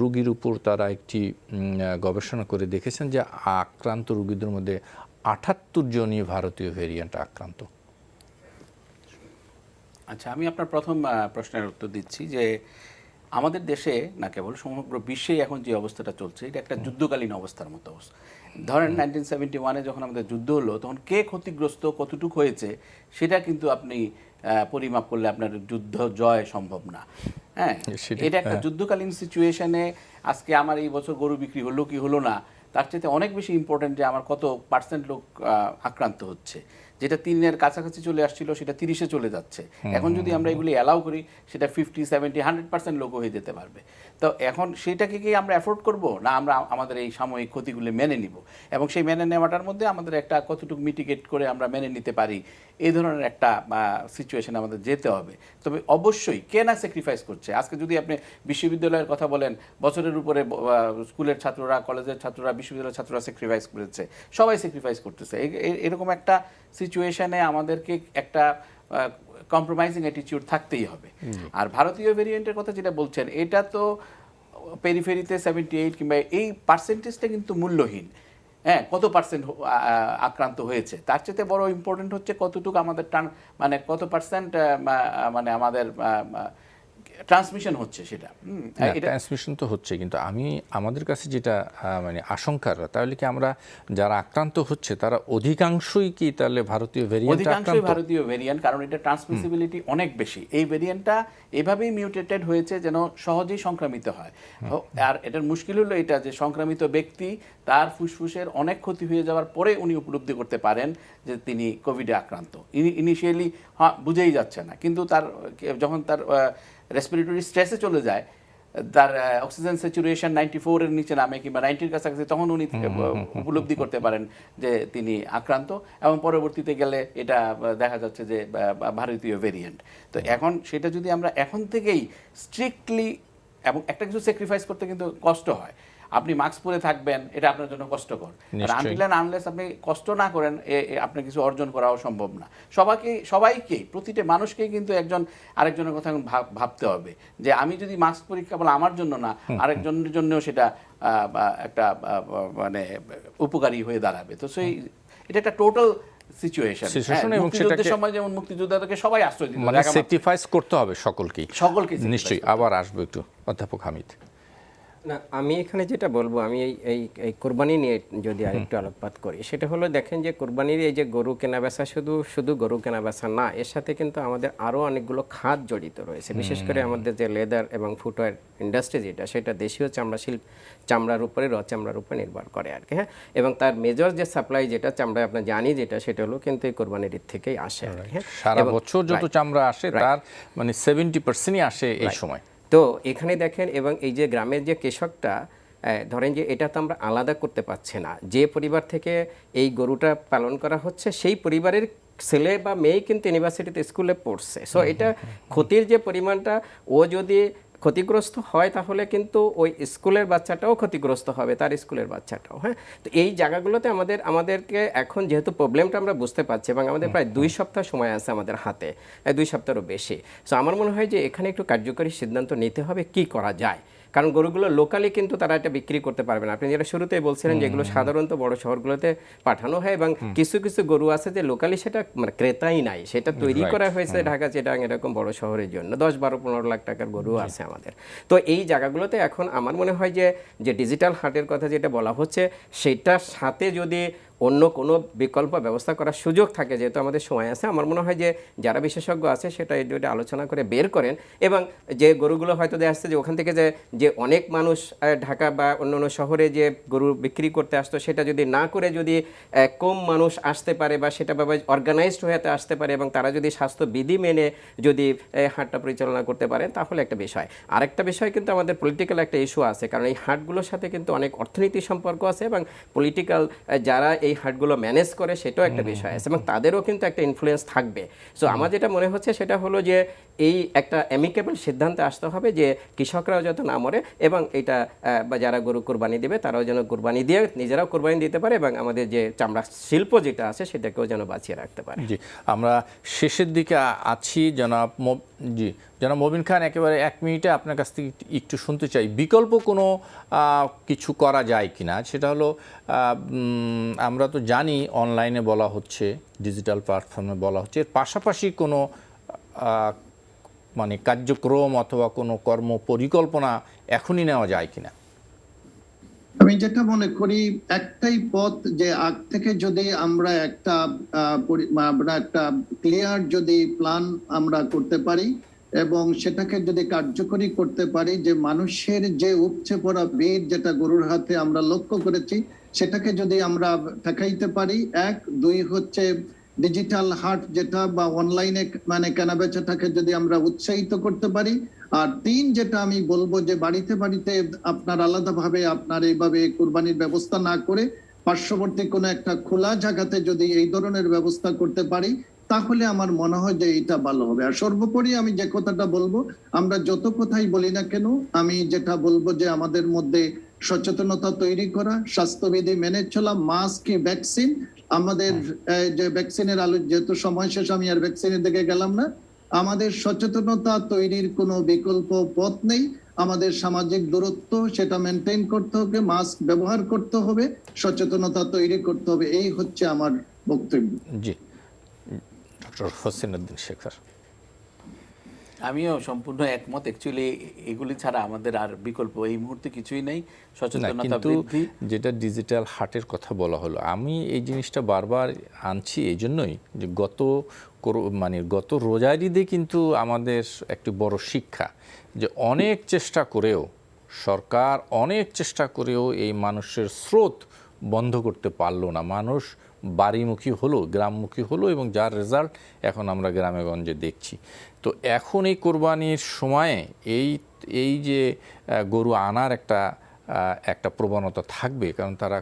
রোগীর উপর তারা একটি গবেষণা করে দেখেছেন যে আক্রান্ত রোগীদের মধ্যে 78 জনই ভারতীয় ভেরিয়েন্ট আক্রান্ত। আচ্ছা, আমি আপনার প্রথম প্রশ্নের উত্তর দিচ্ছি যে আমাদের দেশে না কেবল সমগ্র বিশ্বেই এখন যে অবস্থাটা চলছে, এটা একটা যুদ্ধকালীন অবস্থার মতো অবস্থা। ধরেন 1971-এ যখন আমাদের যুদ্ধ হলো তখন কে ক্ষতিগ্রস্ত কতটুকু হয়েছে সেটা কিন্তু আপনি পরিমাপ করলে আপনার যুদ্ধ জয় সম্ভব না। হ্যাঁ, এটা একটা যুদ্ধকালীন সিচুয়েশনে আজকে আমার এই বছর গরু বিক্রি হলো কি হলো না তার চাইতে অনেক বেশি ইম্পর্টেন্ট যে আমার কত পার্সেন্ট লোক আক্রান্ত হচ্ছে। যেটা 3-এর কাছাকাছি চলে আসছিল সেটা 30-এ চলে যাচ্ছে। এখন যদি আমরা এগুলি অ্যালাউ করি সেটা 50, 70, 100% লোক হয়ে যেতে পারবে। তো এখন সেটাকে কি আমরা অ্যাফোর্ড করব না আমরা আমাদের এই সাময়িক ক্ষতিগুলি মেনে নিব, এবং সেই মেনে নেওয়াটার মধ্যে আমাদের একটা কতটুকু মিটিগেট করে আমরা মেনে নিতে পারি এই ধরনের একটা সিচুয়েশন আমাদের যেতে হবে। তবে অবশ্যই কে না স্যাক্রিফাইস করছে। আজকে যদি আপনি বিশ্ববিদ্যালয়ের কথা বলেন, বছরের উপরে স্কুলের ছাত্ররা, কলেজের ছাত্ররা, বিশ্ববিদ্যালয়ের ছাত্ররা স্যাক্রিফাইস করেছে, সবাই স্যাক্রিফাইস করতেছে। এরকম একটা সিচুয়েশনে আমাদেরকে একটা কম্প্রোমাইজিং অ্যাটিটিউড থাকতেই হবে। আর ভারতীয় ভেরিয়েন্টের কথা যেটা বলছেন, এটা তো পেরিফেরিতে 78 কিংবা এই পার্সেন্টেজটা কিন্তু মূল্যহীন। হ্যাঁ, কত পার্সেন্ট আক্রান্ত হয়েছে তার চেয়ে বড় ইম্পর্টেন্ট হচ্ছে কতটুকু আমাদের মানে কত পার্সেন্ট মানে আমাদের ট্রান্সমিশন হচ্ছে সেটা। ট্রান্সমিশন তো হচ্ছে, কিন্তু আমাদের কাছে যেটা মানে আশঙ্কার, তাহলে কি আমরা যারা আক্রান্ত হচ্ছে তারা অধিকাংশই কি তাহলে ভারতীয় ভেরিয়েন্ট? অধিকাংশই ভারতীয় ভেরিয়েন্ট, কারণ এটা ট্রান্সমিসিবিলিটি অনেক বেশি। এই ভেরিয়েন্টটা এভাবেই মিউটেটেড হয়েছে যেন সহজেই সংক্রামিত হয়। আর এটার মুশকিল হলো এটা যে সংক্রামিত ব্যক্তি তার ফুসফুসের অনেক ক্ষতি হয়ে যাওয়ার পরে উনি উপলব্ধি করতে পারেন যে তিনি কোভিডে আক্রান্ত। ইনিশিয়ালি বুঝেই যাচ্ছে না, কিন্তু যখন তার রেসপিরেটরি স্ট্রেসে চলে যায়, তার অক্সিজেন স্যাচুরেশন 94-এর নিচে নামে কিংবা 90-এর কাছাকাছি, তখন উনি উপলব্ধি করতে পারেন যে তিনি আক্রান্ত, এবং পরবর্তীতে গেলে এটা দেখা যাচ্ছে যে ভারতীয় ভেরিয়েন্ট। তো এখন সেটা যদি আমরা এখন থেকেই স্ট্রিক্টলি, এবং একটা কিছু স্যাক্রিফাইস করতে কিন্তু কষ্ট হয়। আপনি মাস্ক পরে থাকবেন, এটা আপনার জন্য কষ্টকর। আনটিল এন্ড আনলেস আপনি কষ্ট না করেন, আপনার কিছু অর্জন করাও সম্ভব না। সবাইকেই, প্রতিটা মানুষকেই কিন্তু একজন আরেকজনের কথা ভাবতে হবে যে আমি যদি মাস্ক পরি কেবল আমার জন্য না, আরেকজনের জন্যও সেটা একটা মানে উপকারী হয়ে দাঁড়াবে। তো এটা একটা টোটাল সিচুয়েশন, এবং মুক্তিযুদ্ধের সময় যেমন মুক্তিযোদ্ধাদেরকে সবাই আশ্রয় দিত, মানে স্যাক্রিফাইস করতে হবে সকলকে নিশ্চয়ই। আবার আসবো একটু অধ্যাপক হামিদ। না, আমি এখানে যেটা বলবো, আমি এই কোরবানি নিয়ে যদি আরেকটু আলোকপাত করি, সেটা হলো দেখেন যে কোরবানির এই যে গরু কেনা বেচা শুধু গরু কেনা বেচা না, এর সাথে কিন্তু আমাদের আরও অনেকগুলো খাত জড়িত রয়েছে। বিশেষ করে আমাদের যে লেদার এবং ফুটওয়্যার ইন্ডাস্ট্রি সেটা দেশীয় চামড়ার উপরে চামড়ার উপরে নির্ভর করে আর কি। হ্যাঁ, এবং তার মেজর যে সাপ্লাই যেটা চামড়া আমরা জানি সেটা হলো কিন্তু এই কোরবানির ঈদ থেকেই আসে। সারা বছর যত চামড়া আসে তার মানে 70%ই আসে এই সময়। তো এখানে দেখেন, এবং এই যে গ্রামের যে কৃষকটা, ধরেন যে এটা তো আমরা আলাদা করতে পারছি না। যে পরিবার থেকে এই গরুটা পালন করা হচ্ছে সেই পরিবারের ছেলে বা মেয়ে কিন্তু ইউনিভার্সিটিতে স্কুলে পড়ছে। সো এটা ক্ষতির যে পরিমাণটা, ও যদি ক্ষতিগ্রস্ত হয় তাহলে কিন্তু ওই স্কুলের বাচ্চাটাও ক্ষতিগ্রস্ত হবে, তার স্কুলের বাচ্চাটাও। হ্যাঁ, তো এই জায়গাগুলোতে আমাদেরকে এখন যেহেতু প্রবলেমটা আমরা বুঝতে পারছি, এবং আমাদের প্রায় 2 সপ্তাহ সময় আছে আমাদের হাতে, 2 সপ্তাহেরও বেশি। সো আমার মনে হয় যে এখানে একটু কার্যকরী সিদ্ধান্ত নিতে হবে কি করা যায়। কারণ গরুগুলো লোকালি কিন্তু তারা এটা বিক্রি করতে পারবে না। আপনি যেটা শুরুতেই বলছিলেন যেগুলো সাধারণত বড় শহরগুলোতে পাঠানো হয়, এবং কিছু কিছু গরু আছে যে লোকালি সেটা মানে ক্রেতাই নাই, সেটা তৈরি করা হয়েছে ঢাকা, চিটাগাং এরকম বড় শহরের জন্য। 10, 12, 15 লাখ টাকার গরু আছে আমাদের। তো এই জায়গাগুলোতে এখন আমার মনে হয় যে ডিজিটাল হাটের কথা যেটা বলা হচ্ছে, সেটার সাথে যদি অন্য কোনো বিকল্প ব্যবস্থা করার সুযোগ থাকে, যেহেতু আমাদের সময় আছে, আমার মনে হয় যে যারা বিশেষজ্ঞ আছে সেটা এটা আলোচনা করে বের করেন, এবং যে গরুগুলো হয়তো দেখা যাচ্ছে যে ওখান থেকে যে অনেক মানুষ ঢাকা বা অন্য শহরে যে গরু বিক্রি করতে আসতো, সেটা যদি না করে যদি কম মানুষ আসতে পারে বা সেটা ভাবে অর্গানাইজড হয়ে আসতে পারে, এবং তারা যদি স্বাস্থ্যবিধি মেনে যদি হাটটা পরিচালনা করতে পারেন, তাহলে একটা বিষয়। আরেকটা বিষয় কিন্তু আমাদের পলিটিক্যাল একটা ইস্যু আছে, কারণ এই হাটগুলোর সাথে কিন্তু অনেক অর্থনীতি সম্পর্ক আছে, এবং পলিটিক্যাল যারা এই হাটগুলো ম্যানেজ করে সেটাও একটা বিষয় আছে, এবং তাদেরও কিন্তু একটা ইনফ্লুয়েন্স থাকবে। সো আমার যেটা মনে হচ্ছে সেটা হলো যে এই একটা অ্যামিকেবল সিদ্ধান্তে আসতে হবে যে কৃষকরাও যত না মরে, এবং এটা বা যারা গরু কোরবানি দেবে তারাও যেন কোরবানি দিয়ে নিজেরাও কোরবানি দিতে পারে, এবং আমাদের যে চামড়া শিল্প যেটা আছে সেটাকেও যেন বাঁচিয়ে রাখতে পারে। জি, আমরা শেষের দিকে আছি। জনাব মবিন খান, একেবারে 1 মিনিটে আপনার কাছ থেকে একটু শুনতে চাই বিকল্প কোনো কিছু করা যায় কিনা। সেটা হলো আমরা তো জানি অনলাইনে বলা হচ্ছে, ডিজিটাল প্ল্যাটফর্মে বলা হচ্ছে, এর পাশাপাশি কোনো মানে কার্যক্রম অথবা কোনো কর্ম পরিকল্পনা এখনই নেওয়া যায় কিনা? আমি যেটা মনে করি একটাই পথ, যে আগ থেকে যদি আমরা একটা ক্লিয়ার যদি প্ল্যান আমরা করতে পারি এবং সেটাকে যদি কার্যকরী করতে পারি, যে মানুষের যে উপচে পড়া ভিড় যেটা গরুর হাটে আমরা লক্ষ্য করেছি, সেটাকে যদি আমরা ঠেকাইতে পারি। এক, দুই হচ্ছে ডিজিটাল হাট যেটা বা অনলাইনে কেনাবেচাটাকে যদি আমরা উৎসাহিত করতে পারি। আর তিন, যেটা আমি বলবো, যে বাড়িতে বাড়িতে আপনার আলাদাভাবে আপনার এইভাবে কুরবানির ব্যবস্থা না করে পার্শ্ববর্তী কোনো একটা খোলা জায়গাতে যদি এই ধরনের ব্যবস্থা করতে পারি, তাহলে আমার মনে হয় যে এটা ভালো হবে। আর সর্বোপরি আমি যে কথাটা বলবো, আমরা যত কথাই বলি না কেন, আমি যেটা বলবো যে আমাদের মধ্যে সচেতনতা তৈরি করা, স্বাস্থ্যবিধি মেনে চলা, মাস্ক, ভ্যাকসিন, আমাদের যে ভ্যাকসিনের যেহেতু সময় শেষ, আমি আর ভ্যাকসিনের দিকে গেলাম না। আমাদের সচেতনতা তৈরির কোনো বিকল্প পথ নেই। আমাদের সামাজিক দূরত্ব সেটা মেনটেন করতে হবে, মাস্ক ব্যবহার করতে হবে, সচেতনতা তৈরি করতে হবে। এই হচ্ছে আমার বক্তব্য। জি, ডক্টর হোসেন উদ্দিন শেখ স্যার। আমিও সম্পূর্ণ একমত। অ্যাকচুয়ালি এগুলি ছাড়া আমাদের আর বিকল্প এই মুহূর্তে কিছুই নেই। না, সচেতনতা কিন্তু বৃদ্ধি, যেটা ডিজিটাল হাটের কথা বলা হলো, আমি এই জিনিসটা বারবার আনছি এই জন্যই যে গত রোজার ঈদে কিন্তু আমাদের একটি বড় শিক্ষা, যে অনেক চেষ্টা করেও সরকার অনেক চেষ্টা করেও এই মানুষের স্রোত বন্ধ করতে পারলো না। মানুষ বাড়িমুখী হলো, গ্রামমুখী হলো, এবং যার রেজাল্ট এখন আমরা গ্রামে গঞ্জে দেখছি। তো এখন এই কোরবানির সময়ে এই যে গরু আনার একটা প্রবণতা থাকবে, কারণ তারা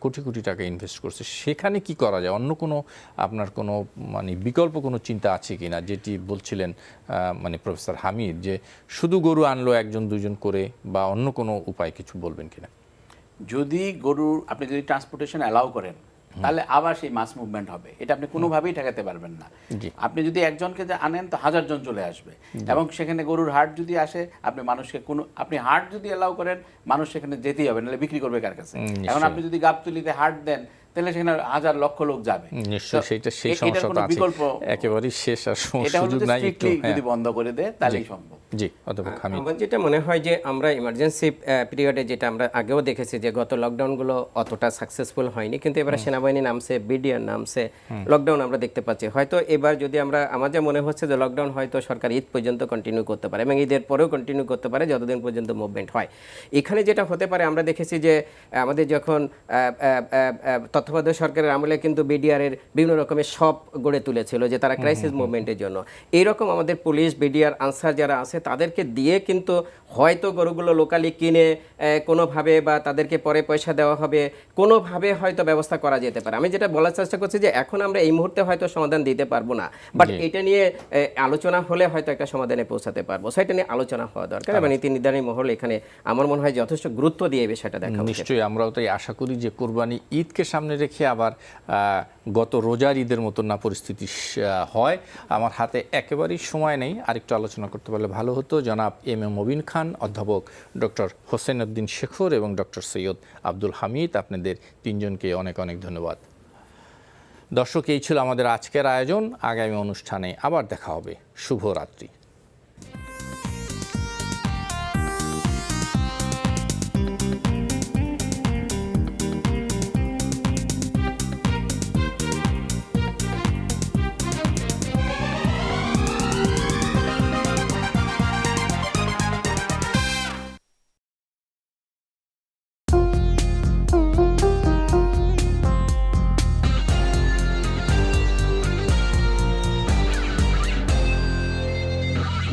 কোটি কোটি টাকা ইনভেস্ট করছে। সেখানে কি করা যায়? অন্য কোনো আপনার কোনো বিকল্প কোনো চিন্তা আছে কিনা, যেটি বলছিলেন প্রফেসর হামিদ, যে শুধু গরু আনলো একজন দুজন করে, বা অন্য কোনো উপায় কিছু বলবেন কিনা? যদি গরুর আপনি যদি ট্রান্সপোর্টেশন অ্যালাউ করেন, তাহলে আবার সেই মাস মুভমেন্ট হবে। এটা আপনি কোনোভাবেই ঠেকাতে পারবেন না। আপনি যদি একজনকে আনেন তো 1000 জন চলে আসবে, এবং সেখানে গরুর হাট যদি আসে, আপনি হাট যদি অ্যালাউ করেন, মানুষ সেখানে যেতেই হবে, নাহলে বিক্রি করবে কার কাছে? এখন আপনি যদি গাবতলীতে হাট দেন, তাহলে সেখানে 1000 লক্ষ লোক যাবে। নিশ্চয়ই সেই সমস্যাটা আছে, একেবারেই শেষ আর সুযোগ নাই। যদি বন্ধ করে দেয় তাহলেই সম্ভব। জি, অধ্যাপক হামিদ। আমার যেটা মনে হয় যে আমরা ইমার্জেন্সি পিরিয়ডে, যেটা আমরা আগেও দেখেছি যে গত লকডাউনগুলো অতটা সাকসেসফুল হয়নি, কিন্তু এবারে সেনাবাহিনী নামছে, বিডিআর নামছে, লকডাউন আমরা দেখতে পাচ্ছি। হয়তো এবার যদি আমার যা মনে হচ্ছে যে লকডাউন হয়তো সরকার ঈদ পর্যন্ত কন্টিনিউ করতে পারে, এবং ঈদের পরেও কন্টিনিউ করতে পারে যতদিন পর্যন্ত মুভমেন্ট হয়। এখানে যেটা হতে পারে, আমরা দেখেছি যে আমাদের যখন তত্ত্বাবধায়ক সরকারের আমলে কিন্তু বিডিআর এর বিভিন্ন রকমের শপ গড়ে তুলেছিল, যে তারা ক্রাইসিস মুভমেন্টের জন্য। এইরকম আমাদের পুলিশ, বিডিআর, আনসার যারা আছে, তাদেরকে দিয়ে কিন্তু হয়তো গরুগুলো লোকালি কিনে কোনোভাবে, বা তাদেরকে পরে পয়সা দেওয়া হবে, কোনোভাবে হয়তো ব্যবস্থা করা যেতে পারে। আমি যেটা বলার চেষ্টা করছি যে এখন আমরা এই মুহূর্তে হয়তো সমাধান দিতে পারবো না, বাট এটা নিয়ে আলোচনা হলে হয়তো একটা সমাধানে পৌঁছাতে পারবো। সেটা নিয়ে আলোচনা হওয়া দরকার, এবং নীতি নির্ধারণী মহল এখানে আমার মনে হয় যথেষ্ট গুরুত্ব দিয়ে বিষয়টা দেখা। নিশ্চয়ই আমরাও তাই আশা করি যে কোরবানি ঈদকে সামনে রেখে আবার গত রোজার ঈদের মতো না পরিস্থিতি হয়। আমার হাতে একেবারেই সময় নেই, আরেকটু আলোচনা করতে পারলে ভালো হতো। জনাব এম এ মবিন খান, অধ্যাপক ডক্টর হোসেন উদ্দিন শেখর এবং ডক্টর সৈয়দ আব্দুল হামিদ, আপনাদের তিনজনকে অনেক অনেক ধন্যবাদ। দর্শক, এই ছিল আমাদের আজকের আয়োজন। আগামী অনুষ্ঠানে আবার দেখা হবে। শুভরাত্রি।